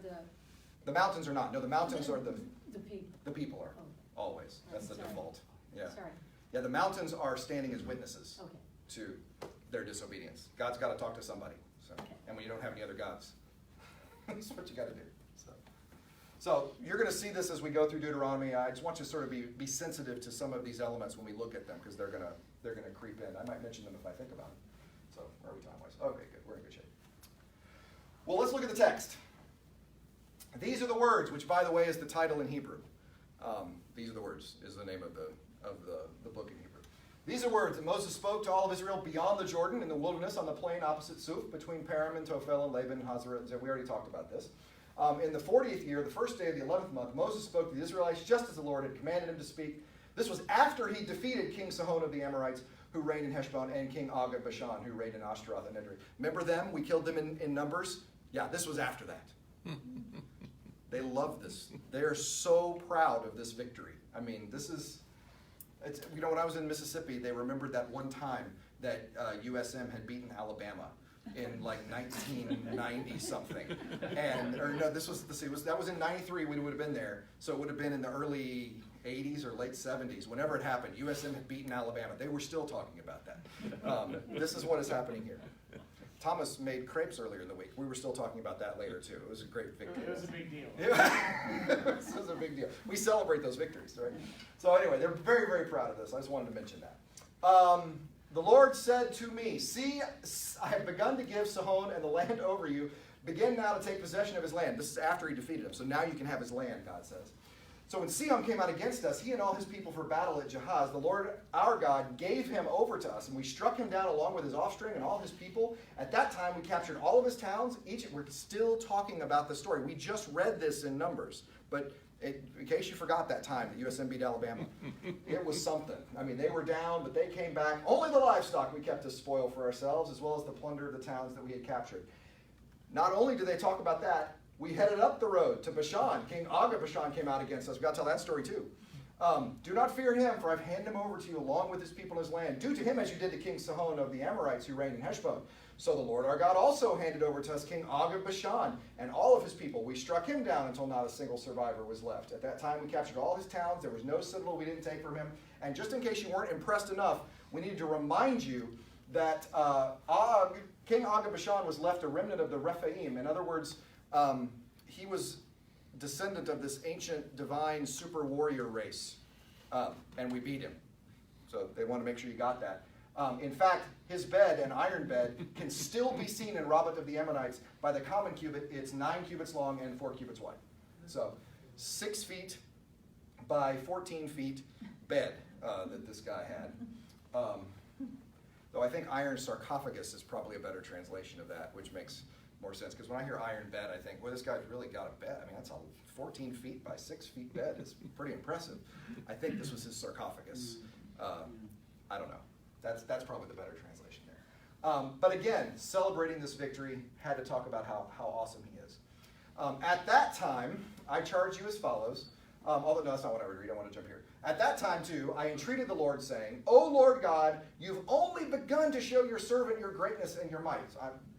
A: The mountains are not. No, the mountains are
C: the people?
A: the people are
C: Oh.
A: always. That's the
C: Sorry.
A: default. Yeah.
C: Sorry.
A: Yeah, the mountains are standing as witnesses
C: Okay.
A: to their disobedience. God's got to talk to somebody. So,
C: Okay.
A: and when you don't have any other gods, that's what you got to do. So you're going to see this as we go through Deuteronomy. I just want you to sort of be sensitive to some of these elements when we look at them, because they're gonna creep in. I might mention them if I think about it. So where are we time-wise? Okay, good. We're in good shape. Well, let's look at the text. These are the words, which, by the way, is the title in Hebrew. These are the words is the name of the book in Hebrew. These are words that Moses spoke to all of Israel beyond the Jordan in the wilderness on the plain opposite Suf, between Param and Tophel and Laban and Hazarah. We already talked about this. In the 40th year, the first day of the 11th month, Moses spoke to the Israelites just as the Lord had commanded him to speak. This was after he defeated King Sihon of the Amorites, who reigned in Heshbon, and King Og of Bashan, who reigned in Ashtaroth and Edrei. Remember them? We killed them in Numbers? Yeah, this was after that. They love this. They are so proud of this victory. I mean, when I was in Mississippi, they remembered that one time that USM had beaten Alabama in like 1990 something, that was in 93. We would have been there, so it would have been in the early 80s or late 70s. Whenever it happened, USM had beaten Alabama. They were still talking about that. This is what is happening here. Thomas made crepes earlier in the week. We were still talking about that later too. It was a great victory.
H: It was a big deal.
A: This was a big deal. We celebrate those victories, right? So anyway, they're very, very proud of this. I just wanted to mention that. The Lord said to me, see, I have begun to give Sihon and the land over you. Begin now to take possession of his land. This is after he defeated him. So now you can have his land, God says. So when Sihon came out against us, he and all his people for battle at Jahaz, the Lord our God gave him over to us, and we struck him down along with his offspring and all his people. At that time, we captured all of his towns. We're still talking about the story. We just read this in Numbers, but in case you forgot that time that USM beat Alabama, it was something. I mean, they were down, but they came back. Only the livestock we kept as spoil for ourselves, as well as the plunder of the towns that we had captured. Not only do they talk about that, we headed up the road to Bashan. King Og of Bashan came out against us. We've got to tell that story too. Do not fear him, for I've handed him over to you along with his people and his land. Do to him as you did to King Sihon of the Amorites, who reigned in Heshbon. So the Lord our God also handed over to us King Og of Bashan and all of his people. We struck him down until not a single survivor was left. At that time, we captured all his towns. There was no citadel we didn't take from him. And just in case you weren't impressed enough, we need to remind you that King Og of Bashan was left a remnant of the Rephaim. In other words, he was descendant of this ancient divine super warrior race, and we beat him. So they want to make sure you got that. In fact, his bed, an iron bed, can still be seen in Rabbah of the Ammonites. By the common cubit, it's 9 cubits long and 4 cubits wide. So 6 feet by 14 feet bed that this guy had. Though I think iron sarcophagus is probably a better translation of that, which makes more sense. Because when I hear iron bed, I think, well, this guy's really got a bed. I mean, that's a 14 feet by 6 feet bed. It's pretty impressive. I think this was his sarcophagus. I don't know. That's probably the better translation there. But again, celebrating this victory, had to talk about how awesome he is. At that time, I charge you as follows. Although, no, that's not what I would read. I want to jump here. At that time, too, I entreated the Lord, saying, O Lord God, you've only begun to show your servant your greatness and your might.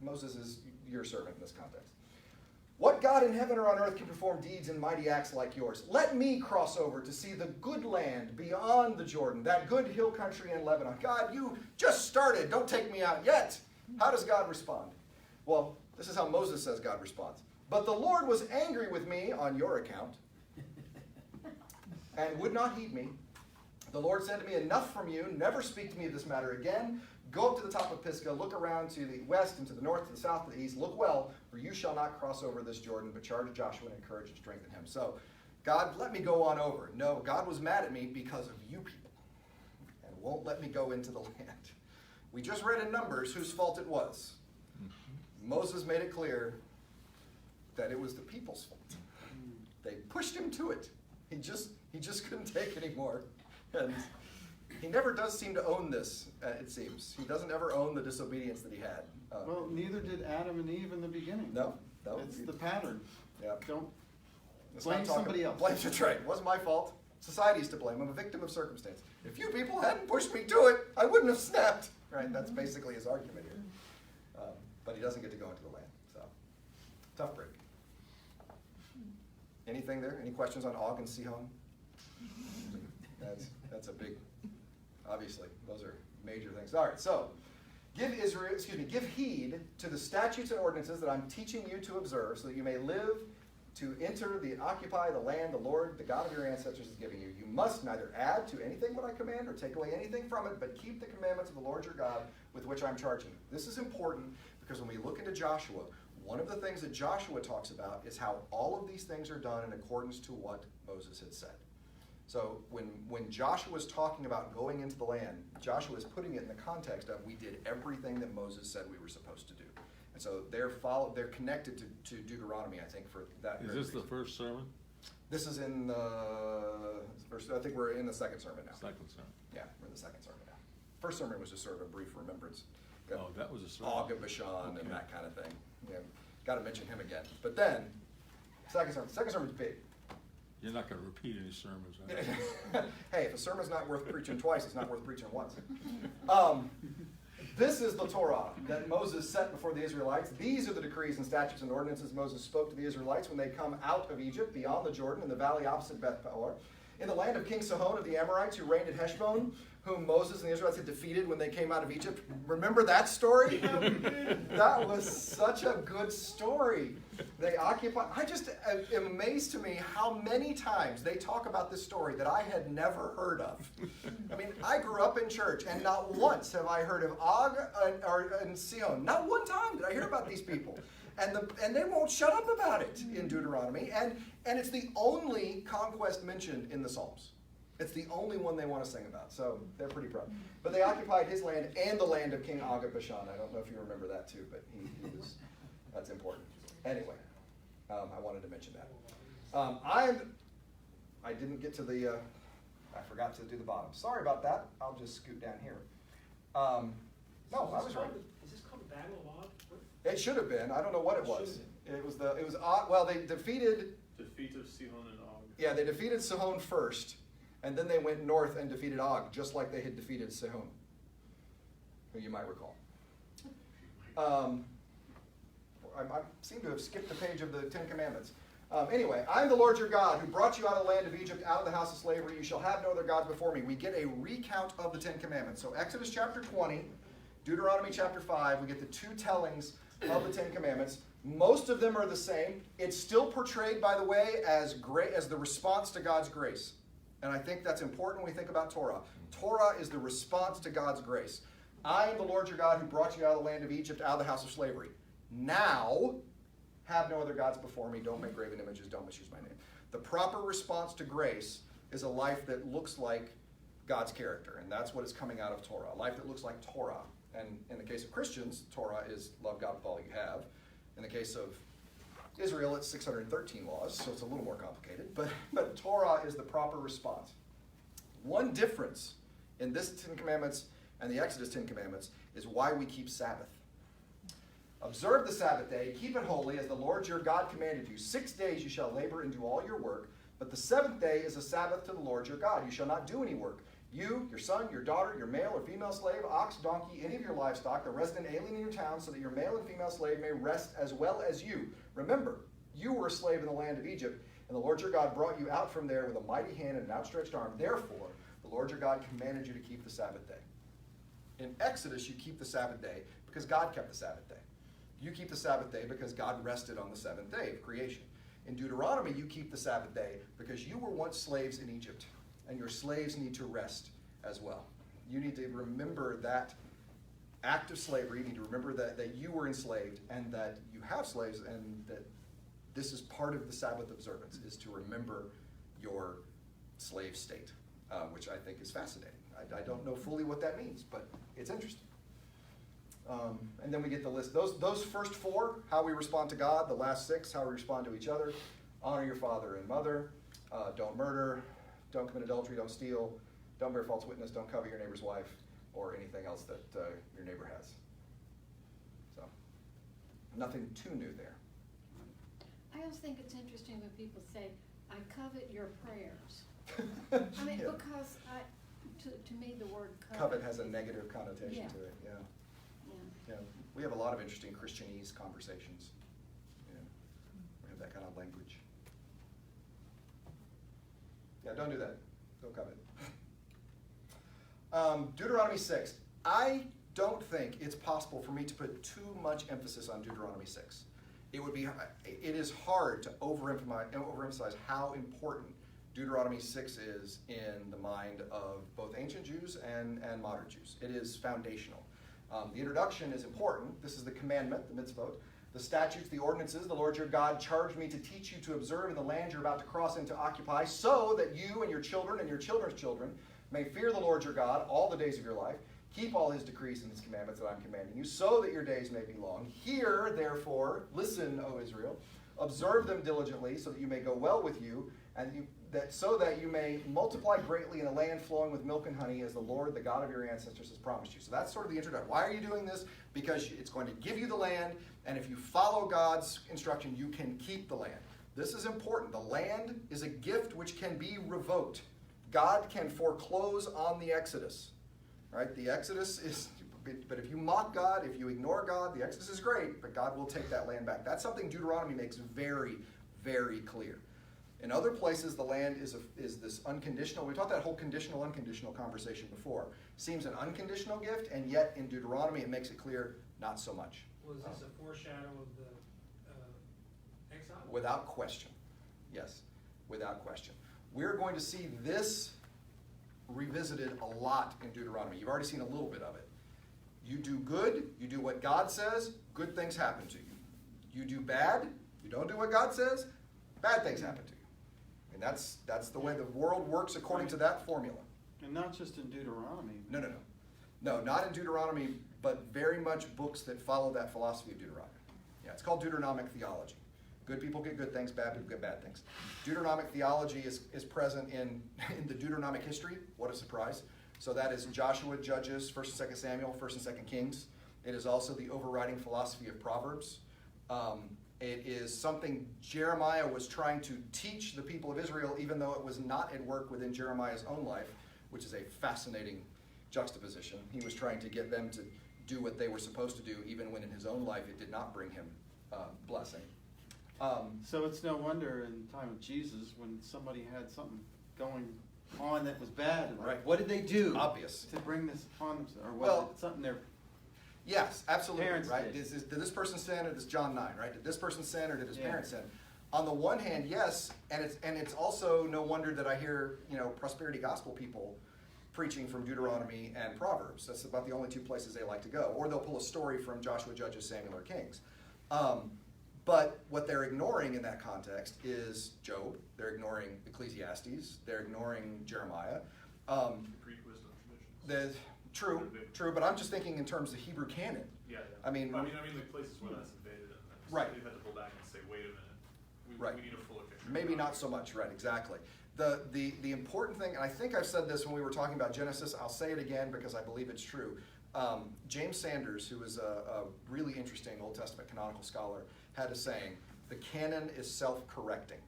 A: Moses is your servant in this context. What God in heaven or on earth can perform deeds and mighty acts like yours? Let me cross over to see the good land beyond the Jordan, that good hill country in Lebanon. God, you just started. Don't take me out yet. How does God respond? Well, this is how Moses says God responds. But the Lord was angry with me on your account and would not heed me. The Lord said to me, enough from you. Never speak to me of this matter again. Go up to the top of Pisgah, look around to the west and to the north, to the south, to the east. Look well, for you shall not cross over this Jordan, but charge Joshua and encourage and strengthen him. So, God, let me go on over. No, God was mad at me because of you people and won't let me go into the land. We just read in Numbers whose fault it was. Moses made it clear that it was the people's fault. They pushed him to it. He just couldn't take anymore. And he never does seem to own this, it seems. He doesn't ever own the disobedience that he had.
G: Well, neither did Adam and Eve in the beginning.
A: No.
G: It's the pattern.
A: Yeah.
G: Don't
A: Let's
G: blame
A: not talk
G: somebody else.
A: Blame, that's right. It wasn't my fault. Society's to blame. I'm a victim of circumstance. If you people hadn't pushed me to it, I wouldn't have snapped. Right? That's basically his argument here. But he doesn't get to go into the land. So, tough break. Anything there? Any questions on Og and Sihon? That's a big, obviously, those are major things. All right, so give heed to the statutes and ordinances that I'm teaching you to observe, so that you may live to enter and occupy the land the Lord, the God of your ancestors, is giving you. You must neither add to anything what I command or take away anything from it, but keep the commandments of the Lord your God with which I'm charging you. This is important because when we look into Joshua, one of the things that Joshua talks about is how all of these things are done in accordance to what Moses had said. So when Joshua is talking about going into the land, Joshua is putting it in the context of we did everything that Moses said we were supposed to do. And so they're connected to Deuteronomy, I think, for that.
J: Is this the first sermon?
A: This is in the first, I think we're in the second sermon now.
J: Second sermon.
A: Yeah, we're in the second sermon now. First sermon was just sort of a brief remembrance.
J: Oh, that was a sermon.
A: Og of Bashan
J: Okay.
A: and that kind of thing. Yeah, got to mention him again. But then, second sermon's big.
J: You're not going to repeat any sermons, are you?
A: Hey, if a sermon's not worth preaching twice, it's not worth preaching once. This is the Torah that Moses set before the Israelites. These are the decrees and statutes and ordinances Moses spoke to the Israelites when they come out of Egypt, beyond the Jordan, in the valley opposite Beth Peor, in the land of King Sihon of the Amorites, who reigned at Heshbon, whom Moses and the Israelites had defeated when they came out of Egypt. Remember that story? That was such a good story. They occupied. I just am amazed to me how many times they talk about this story that I had never heard of. I mean, I grew up in church, and not once have I heard of Og and Sihon. Not one time did I hear about these people. And they won't shut up about it in Deuteronomy. And it's the only conquest mentioned in the Psalms. It's the only one they want to sing about. So they're pretty proud. But they occupied his land and the land of King Og of Bashan. I don't know if you remember that too, but he was, that's important. Anyway, I wanted to mention that. I didn't get to the, I forgot to do the bottom. Sorry about that. I'll just scoot down here. No, I was right.
H: Is this called the Battle of Og?
A: It should have been. I don't know what it was. It was Og. Well, they defeated.
E: Defeat of Sihon and Og.
A: Yeah, they defeated Sihon first, and then they went north and defeated Og, just like they had defeated Sihon, who you might recall. I seem to have skipped a page of the Ten Commandments. Anyway, I am the Lord your God who brought you out of the land of Egypt, out of the house of slavery. You shall have no other gods before me. We get a recount of the Ten Commandments. So Exodus chapter 20, Deuteronomy chapter 5, we get the two tellings of the Ten Commandments. Most of them are the same. It's still portrayed, by the way, as the response to God's grace. And I think that's important when we think about Torah. Torah is the response to God's grace. I am the Lord your God who brought you out of the land of Egypt, out of the house of slavery. Now, have no other gods before me. Don't make graven images. Don't misuse my name. The proper response to grace is a life that looks like God's character. And that's what is coming out of Torah. A life that looks like Torah. And in the case of Christians, Torah is love God with all you have. In the case of Israel, it's 613 laws, so it's a little more complicated. But Torah is the proper response. One difference in this Ten Commandments and the Exodus Ten Commandments is why we keep Sabbath. Observe the Sabbath day, keep it holy, as the Lord your God commanded you. 6 days you shall labor and do all your work, but the seventh day is a Sabbath to the Lord your God. You shall not do any work. You, your son, your daughter, your male or female slave, ox, donkey, any of your livestock, the resident alien in your town, so that your male and female slave may rest as well as you. Remember, You were a slave in the land of Egypt, and the Lord your God brought you out from there with a mighty hand and an outstretched arm. Therefore, the Lord your God commanded you to keep the Sabbath day. In Exodus, you keep the Sabbath day because God kept the Sabbath day. You keep the Sabbath day because God rested on the seventh day of creation. In Deuteronomy, you keep the Sabbath day because you were once slaves in Egypt, and your slaves need to rest as well. You need to remember that act of slavery. You need to remember that you were enslaved and that you have slaves, and that this is part of the Sabbath observance, is to remember your slave state, which I think is fascinating. I don't know fully what that means, but it's interesting. And then we get the list. Those first four, how we respond to God. The last six, how we respond to each other. Honor your father and mother. Don't murder. Don't commit adultery. Don't steal. Don't bear false witness. Don't covet your neighbor's wife or anything else that your neighbor has. So, nothing too new there.
C: I always think it's interesting when people say, I covet your prayers. I mean,
A: Yeah.
C: because to me, the word
A: Covet has a negative connotation
C: Yeah.
A: to it. Yeah.
C: Yeah.
A: Yeah. We have a lot of interesting Christianese conversations. Yeah. We have that kind of language. Yeah, don't do that. Don't covet. Deuteronomy 6. I don't think it's possible for me to put too much emphasis on Deuteronomy 6. It is hard to overemphasize how important Deuteronomy 6 is in the mind of both ancient Jews and modern Jews. It is foundational. The introduction is important. This is the commandment, the mitzvot, the statutes, the ordinances. The Lord your God charged me to teach you to observe in the land you're about to cross into occupy, so that you and your children and your children's children may fear the Lord your God all the days of your life. Keep all his decrees and his commandments that I'm commanding you, so that your days may be long. Hear, therefore, listen, O Israel, observe them diligently, so that you may go well with you, and so that you may multiply greatly in a land flowing with milk and honey, as the Lord, the God of your ancestors, has promised you. So that's sort of the introduction. Why are you doing this? Because it's going to give you the land, and if you follow God's instruction, you can keep the land. This is important. The land is a gift which can be revoked. God can foreclose on the Exodus. Right? The Exodus is, but if you mock God, if you ignore God, the Exodus is great, but God will take that land back. That's something Deuteronomy makes very, very clear. In other places, the land is this unconditional. We taught that whole conditional, unconditional conversation before. Seems an unconditional gift, and yet in Deuteronomy it makes it clear, not so much.
H: Was this a foreshadow of the exile?
A: Without question. Yes, without question. We're going to see this revisited a lot in Deuteronomy. You've already seen a little bit of it. You do good, you do what God says, good things happen to you. You do bad, you don't do what God says, bad things happen to you. And that's the way the world works according to that formula.
G: And not just in Deuteronomy.
A: No, not in Deuteronomy, but very much books that follow that philosophy of Deuteronomy. Yeah, it's called Deuteronomic theology. Good people get good things, bad people get bad things. Deuteronomic theology is present in the Deuteronomic history. What a surprise. So that is Joshua, Judges, 1st and 2nd Samuel, 1st and 2nd Kings. It is also the overriding philosophy of Proverbs. It is something Jeremiah was trying to teach the people of Israel, even though it was not at work within Jeremiah's own life, which is a fascinating juxtaposition. He was trying to get them to do what they were supposed to do, even when in his own life it did not bring him blessing.
G: So it's no wonder in the time of Jesus, when somebody had something going on that was bad, like,
A: Right.
G: what did they do
A: Obvious.
G: to bring this upon themselves? Or was
A: Well,
G: it something they're...
A: Yes, absolutely.
G: Parents
A: Right?
G: did.
A: Did this person sin, or this John 9, right? Did this person sin, or did his
G: Yeah.
A: parents sin? On the one hand, yes, and it's also no wonder that I hear prosperity gospel people preaching from Deuteronomy and Proverbs. That's about the only two places they like to go. Or they'll pull a story from Joshua, Judges, Samuel, or Kings. But what they're ignoring in that context is Job. They're ignoring Ecclesiastes. They're ignoring Jeremiah.
E: Greek wisdom traditions.
A: True, but I'm just thinking in terms of Hebrew canon.
E: Yeah.
A: I mean,
E: the places where that's invaded, and
A: Right.
E: they've had to pull back and say, wait a minute,
A: Right.
E: we need a fuller picture.
A: maybe not so much, right, exactly. The important thing, and I think I've said this when we were talking about Genesis, I'll say it again because I believe it's true. James Sanders, who is a really interesting Old Testament canonical scholar, had a saying, the canon is self-correcting.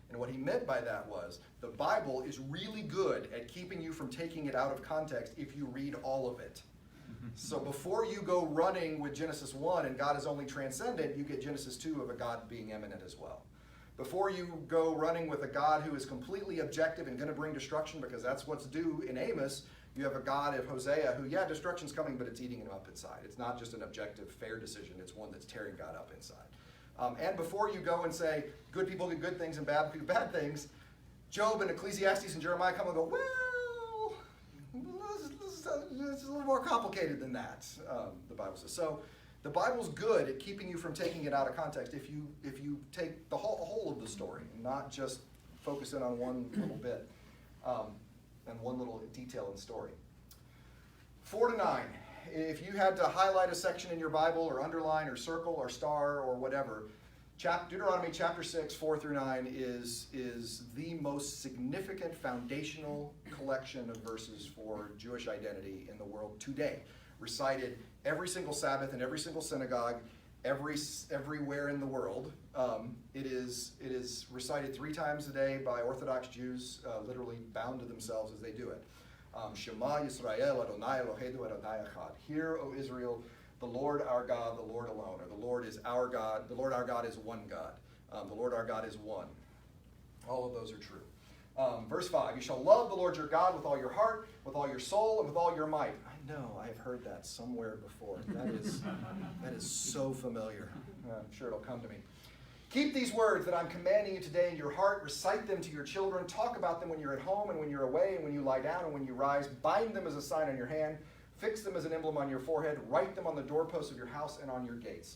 A: And what he meant by that was, the Bible is really good at keeping you from taking it out of context if you read all of it. So before you go running with Genesis 1 and God is only transcendent, you get Genesis 2 of a God being immanent as well. Before you go running with a God who is completely objective and going to bring destruction, because that's what's due in Amos, you have a God of Hosea who, yeah, destruction's coming, but it's eating him up inside. It's not just an objective, fair decision. It's one that's tearing God up inside. And before you go and say, good people get good things and bad people bad things, Job and Ecclesiastes and Jeremiah come and go, well, it's a little more complicated than that, the Bible says. So the Bible's good at keeping you from taking it out of context if you take the whole of the story, not just focus in on one little bit and one little detail in the story. 4 to 9. If you had to highlight a section in your Bible or underline or circle or star or whatever, Deuteronomy chapter 6, 4 through 9 is the most significant foundational collection of verses for Jewish identity in the world today. Recited every single Sabbath in every single synagogue, everywhere in the world. It is recited 3 times a day by Orthodox Jews, literally bound to themselves as they do it. Shema Yisrael Adonai Eloheinu Adonai Echad. Hear, O Israel, the Lord our God, the Lord alone, or the Lord is our God. The Lord our God is one God. The Lord our God is one. All of those are true. Verse 5, you shall love the Lord your God with all your heart, with all your soul, and with all your might. I know, I've heard that somewhere before. That is so familiar. I'm sure it'll come to me. Keep these words that I'm commanding you today in your heart. Recite them to your children. Talk about them when you're at home and when you're away and when you lie down and when you rise. Bind them as a sign on your hand. Fix them as an emblem on your forehead. Write them on the doorposts of your house and on your gates.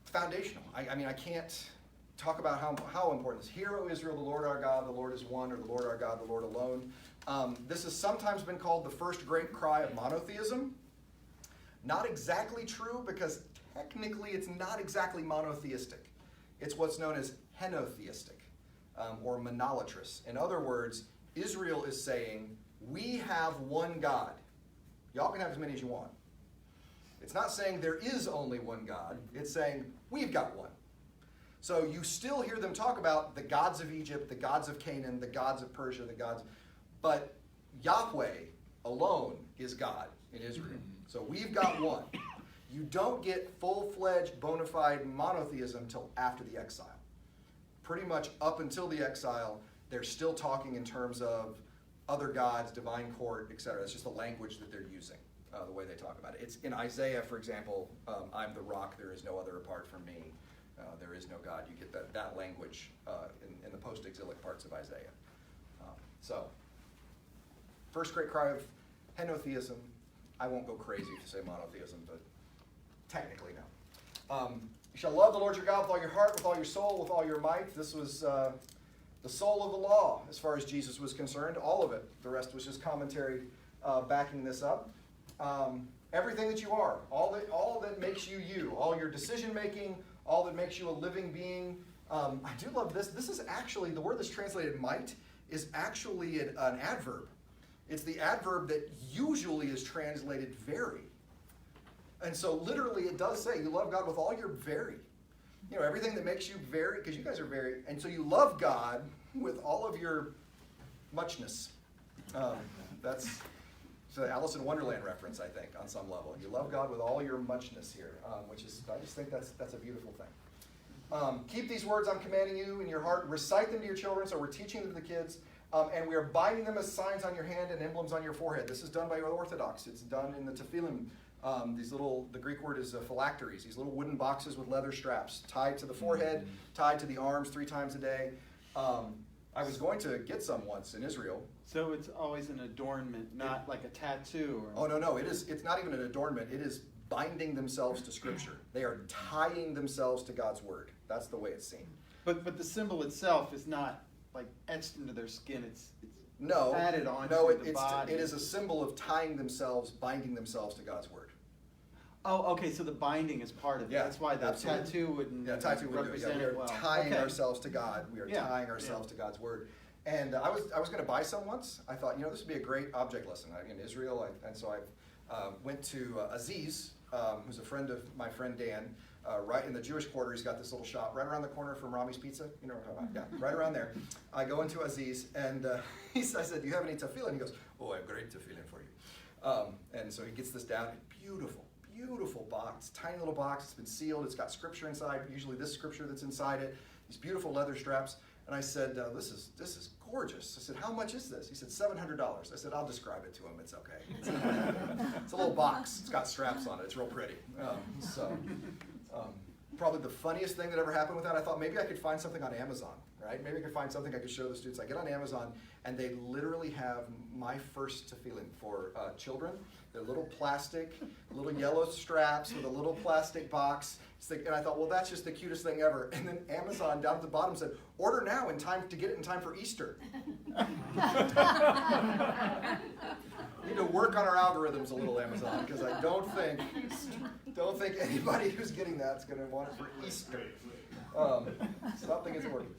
A: Foundational. I mean, I can't talk about how important this is. Hear, O Israel, the Lord our God, the Lord is one, or the Lord our God, the Lord alone. This has sometimes been called the first great cry of monotheism. Not exactly true, because technically it's not exactly monotheistic. It's what's known as henotheistic, or monolatrous. In other words, Israel is saying, we have one God. Y'all can have as many as you want. It's not saying there is only one God. It's saying, we've got one. So you still hear them talk about the gods of Egypt, the gods of Canaan, the gods of Persia, but Yahweh alone is God in Israel. So we've got one. You don't get full-fledged, bona fide monotheism until after the exile. Pretty much up until the exile, they're still talking in terms of other gods, divine court, etc. That's just the language that they're using, the way they talk about it. It's in Isaiah, for example, I'm the rock, there is no other apart from me. There is no God. You get that language in the post-exilic parts of Isaiah. So, first great cry of henotheism. I won't go crazy to say monotheism, but technically no. You shall love the Lord your God with all your heart, with all your soul, with all your might. This was the soul of the law as far as Jesus was concerned, all of it. The rest was just commentary backing this up. Everything that you are, all that makes you you, all your decision making, all that makes you a living being. I do love this. This is actually, the word that's translated might is actually an adverb. It's the adverb that usually is translated very. And so literally it does say you love God with all your very. You know, everything that makes you very, because you guys are very, and so you love God with all of your muchness. That's an Alice in Wonderland reference, I think, on some level. You love God with all your muchness here, which is, I just think that's a beautiful thing. Keep these words I'm commanding you in your heart. Recite them to your children, so we're teaching them to the kids. And we are binding them as signs on your hand and emblems on your forehead. This is done by Orthodox. It's done in the tefillin. The Greek word is phylacteries, these little wooden boxes with leather straps tied to the forehead, tied to the arms 3 times a day. I was going to get some once in Israel.
G: So it's always an adornment, not like a tattoo?
A: Oh, no. It's not even an adornment. It is binding themselves to Scripture. They are tying themselves to God's Word. That's the way it's seen.
G: But the symbol itself is not like etched into their skin. It's
A: no,
G: added onto the body.
A: It is a symbol of tying themselves, binding themselves to God's Word.
G: Oh, okay, so the binding is part of it.
A: Yeah,
G: that's why the
A: absolutely.
G: Tattoo wouldn't
A: Tattoo would do it. Yeah, we are
G: well.
A: tying
G: Okay.
A: ourselves to God. We are tying ourselves to God's Word. And I was going to buy some once. I thought, this would be a great object lesson in Israel. And so I went to Aziz, who's a friend of my friend Dan. Right in the Jewish quarter, he's got this little shop right around the corner from Rami's Pizza. You know what I'm talking about? Yeah, right around there. I go into Aziz, and I said, "Do you have any tefillin?" He goes, "Oh, I have great tefillin for you." And so he gets this down, beautiful, beautiful box, tiny little box. It's been sealed. It's got scripture inside, usually this scripture that's inside it, these beautiful leather straps. And I said, this is gorgeous. I said, how much is this? He said, $700. I said, I'll describe it to him. It's okay. It's a little box. It's got straps on it. It's real pretty. Probably the funniest thing that ever happened with that, I thought maybe I could find something on Amazon, right? Maybe I could find something I could show the students. I get on Amazon, and they literally have my first feeling for children. They're little plastic, little yellow straps with a little plastic box. And I thought, well, that's just the cutest thing ever. And then Amazon down at the bottom said, order now in time to get it in time for Easter. We need to work on our algorithms a little, Amazon, because I don't think anybody who's getting that's going to want it for Easter. Something isn't working.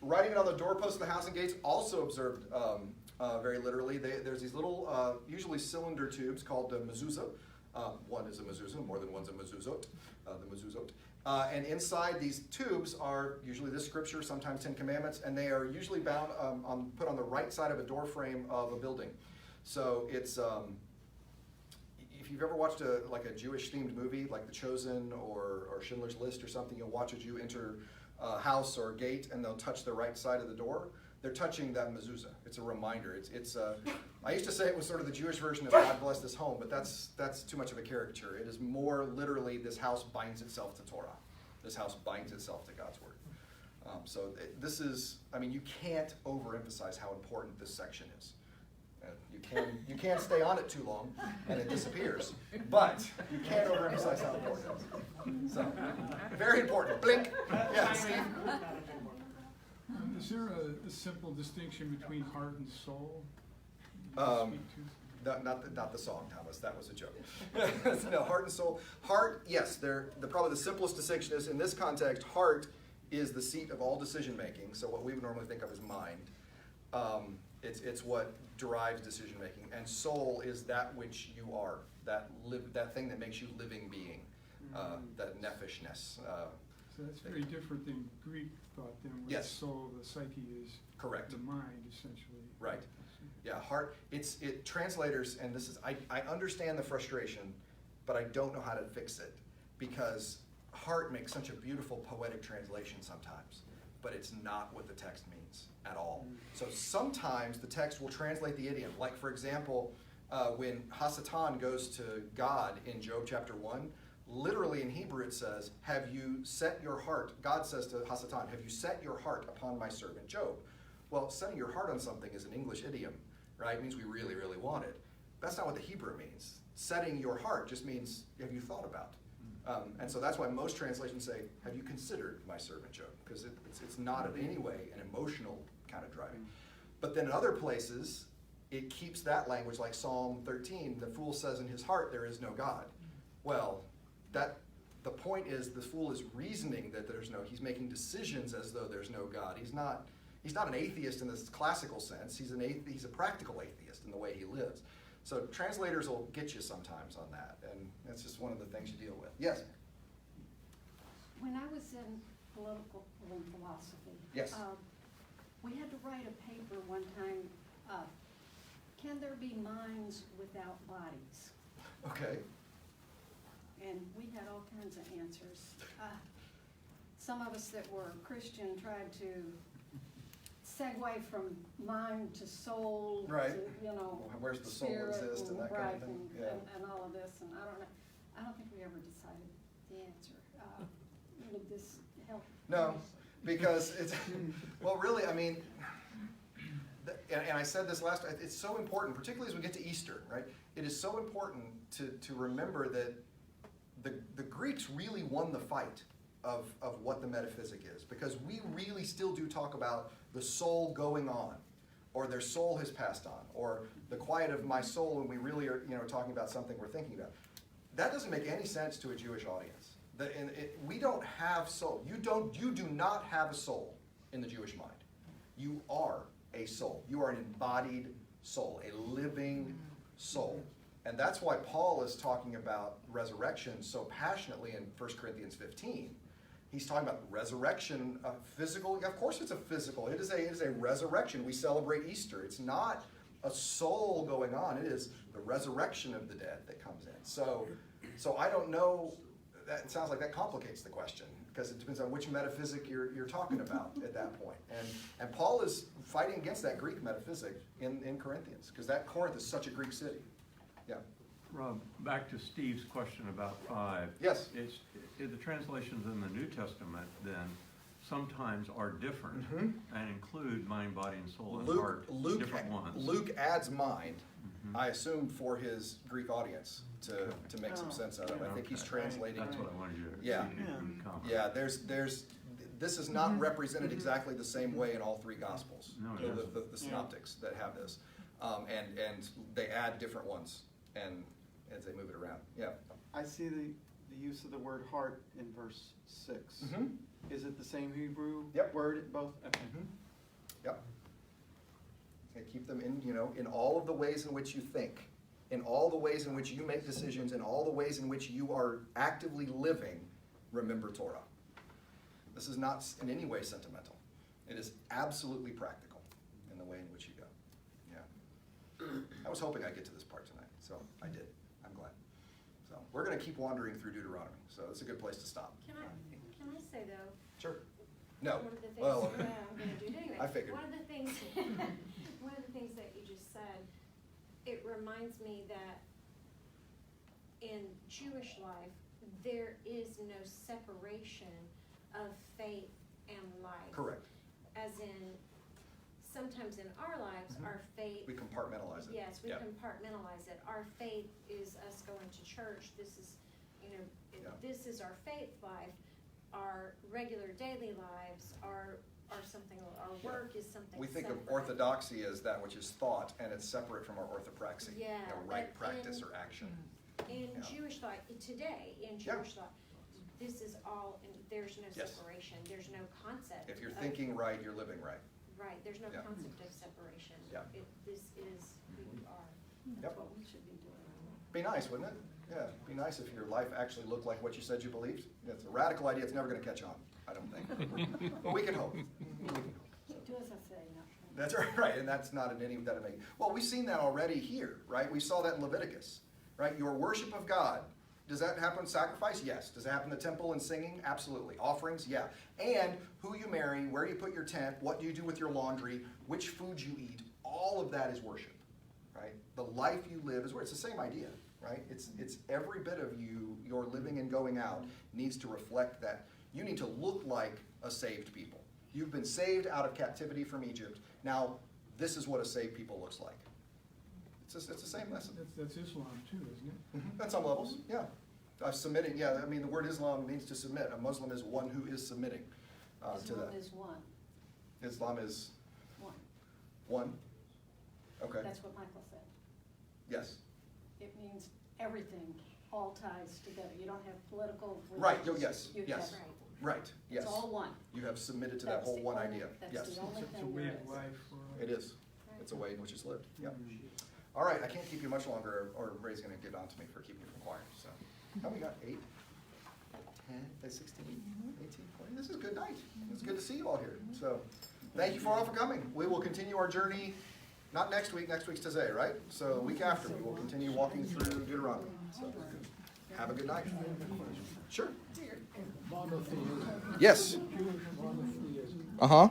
A: Writing it on the doorposts of the house and gates, also observed very literally. There's these little, usually cylinder tubes called mezuzah. One is a mezuzah, more than one's a mezuzot, the mezuzot. And inside these tubes are usually this scripture, sometimes 10 Commandments, and they are usually bound, put on the right side of a door frame of a building. So it's, if you've ever watched a Jewish themed movie, like The Chosen or Schindler's List or something, you'll watch a Jew enter a house or a gate and they'll touch the right side of the door. They're touching that mezuzah. It's a reminder. I used to say it was sort of the Jewish version of God bless this home, but that's too much of a caricature. It is more literally this house binds itself to Torah. This house binds itself to God's word. You can't overemphasize how important this section is. You can't stay on it too long, and it disappears. But you can't overemphasize how important it is. So, very important. Blink. Yeah, Steve.
K: Is there a simple distinction between heart and soul?
A: Not the song, Thomas. That was a joke. No, heart and soul. Heart, yes. Probably the simplest distinction is in this context. Heart is the seat of all decision making. So what we would normally think of as mind. It's what derives decision making, and soul is that which you are, that thing that makes you living being, that nephishness.
K: So that's very different than Greek thought then, where
A: Yes.
K: the soul, the psyche is
A: Correct.
K: the mind, essentially.
A: Right. Yeah, heart, translators, and this is, I understand the frustration, but I don't know how to fix it, because heart makes such a beautiful poetic translation sometimes, but it's not what the text means at all. So sometimes the text will translate the idiom, like for example, when Hasatan goes to God in Job chapter 1, literally in Hebrew it says, have you set your heart, God says to Hasatan, have you set your heart upon my servant Job? Well, setting your heart on something is an English idiom, right? It means we really, really want it. That's not what the Hebrew means. Setting your heart just means, have you thought about? And so that's why most translations say, have you considered my servant Job? Because it's not in any way an emotional kind of driving. But then in other places, it keeps that language, like Psalm 13, the fool says in his heart, there is no God. Well, the point is the fool is reasoning that he's making decisions as though there's no God. He's not an atheist in this classical sense. He's a practical atheist in the way he lives. So translators will get you sometimes on that, and that's just one of the things you deal with. Yes?
C: When I was in political philosophy,
A: Yes.
C: We had to write a paper one time, can there be minds without bodies?
A: Okay.
C: And we had all kinds of answers. Some of us that were Christian tried to segue from mind to soul,
A: Right.
C: to,
A: Where's the soul
C: spirit
A: exist and that kind of
C: right,
A: thing. Yeah.
C: and all of this, and I don't think we ever decided the answer. Would this help?
A: No, because it's, well, really, and I said this last, it's so important, particularly as we get to Easter, right? It is so important to remember that the Greeks really won the fight of what the metaphysic is, because we really still do talk about the soul going on, or their soul has passed on, or the quiet of my soul when we really are talking about something we're thinking about. That doesn't make any sense to a Jewish audience. We don't have soul. You do not have a soul in the Jewish mind. You are a soul. You are an embodied soul, a living soul. And that's why Paul is talking about resurrection so passionately in 1 Corinthians 15. He's talking about resurrection, physical. Of course it's a physical. It is a resurrection. We celebrate Easter. It's not a soul going on. It is the resurrection of the dead that comes in. So I don't know. That sounds like that complicates the question, because it depends on which metaphysic you're talking about at that point. And Paul is fighting against that Greek metaphysic in Corinthians, because that Corinth is such a Greek city. Yeah.
L: Rob, back to Steve's question about 5.
A: Yes.
L: The translations in the New Testament then sometimes are different and include mind, body, and soul and heart, different ones.
A: Luke adds mind, I assume, for his Greek audience to make some sense out of it. I think he's translating.
L: That's what I wanted you to
A: Yeah.
L: see if you would comment.
A: Yeah, this is not represented exactly the same way in all 3 Gospels.
L: No, it isn't.
A: The synoptics that have this. And they add different ones and as they move it around. Yeah.
G: I see the use of the word heart in verse 6. Is it the same Hebrew word in both? Okay.
A: Yep. And keep them in all of the ways in which you think, in all the ways in which you make decisions, in all the ways in which you are actively living, remember Torah. This is not in any way sentimental. It is absolutely practical in the way in which you go. Yeah. I was hoping I'd get to this part tonight, so I did. I'm glad. So we're going to keep wandering through Deuteronomy, so it's a good place to stop.
D: Can I say though?
A: Sure. No.
D: One of the things,
A: Well,
D: I'm gonna do it anyway.
A: I figured.
D: One of the things that you just said, it reminds me that in Jewish life, there is no separation of faith and life.
A: Correct.
D: As in, sometimes in our lives, our faith.
A: We compartmentalize it.
D: Yes, we
A: Yeah.
D: compartmentalize it. Our faith is us going to church. This is, this is our faith life. Our regular daily lives are something, our work is something
A: We think
D: separate.
A: of orthodoxy as that which is thought, and it's separate from our orthopraxy,
D: Yeah,
A: right
D: but
A: practice
D: in-
A: or action.
D: In
A: Yeah.
D: Jewish life, today, in
A: Yeah.
D: Jewish life, this is all, there's no
A: Yes.
D: separation. There's no concept.
A: If you're
D: of-
A: thinking right, you're living right.
D: Right, there's no
A: Yeah.
D: concept of separation.
A: Yeah.
D: This is who you are.
A: Yep.
B: That's what we should be doing.
A: Be nice, wouldn't it? Yeah, be nice if your life actually looked like what you said you believed. It's a radical idea. It's never going to catch on, I don't think. But we can hope. We can hope.
C: Do as I say, not.
A: That's right, and that's not in any that make. Well, we've seen that already here, right? We saw that in Leviticus, right? Your worship of God. Does that happen in sacrifice? Yes. Does it happen in the temple and singing? Absolutely. Offerings? Yeah. And who you marry, where you put your tent, what do you do with your laundry, which food you eat, all of that is worship, right? The life you live is where it's the same idea, right? It's every bit of you, your living and going out needs to reflect that. You need to look like a saved people. You've been saved out of captivity from Egypt. Now, this is what a saved people looks like. It's the same lesson.
K: That's Islam too, isn't it?
A: At some levels, yeah. Submitting, yeah, I mean, the word Islam means to submit. A Muslim is one who is submitting to that.
C: Islam is one.
A: Islam is
C: One.
A: one? Okay,
C: That's what Michael said.
A: yes.
C: It means everything, all ties together. You don't have political.
A: Right,
C: religious,
A: yes,
C: you
A: yes.
C: have-
A: Right, yes.
C: It's all one.
A: You have submitted to that
C: That's
A: whole
C: the
A: one
C: only-
A: idea,
C: that's
A: yes.
C: the only
K: It's a
C: thing
K: way
C: there
K: of
C: is.
K: life.
A: It is. It's a way in which it's lived, yep. All right, I can't keep you much longer, or Ray's gonna get on to me for keeping you from choir, so. How we got 8, 10, 16, 18, 20? This is a good night. It's good to see you all here. So, thank you all for coming. We will continue our journey, not next week, next week's today, right? So, the week after, we will continue walking through Deuteronomy. So, have a good night. Sure.
F: Monotheism.
A: Yes.
F: Jewish monotheism.
A: Uh-huh.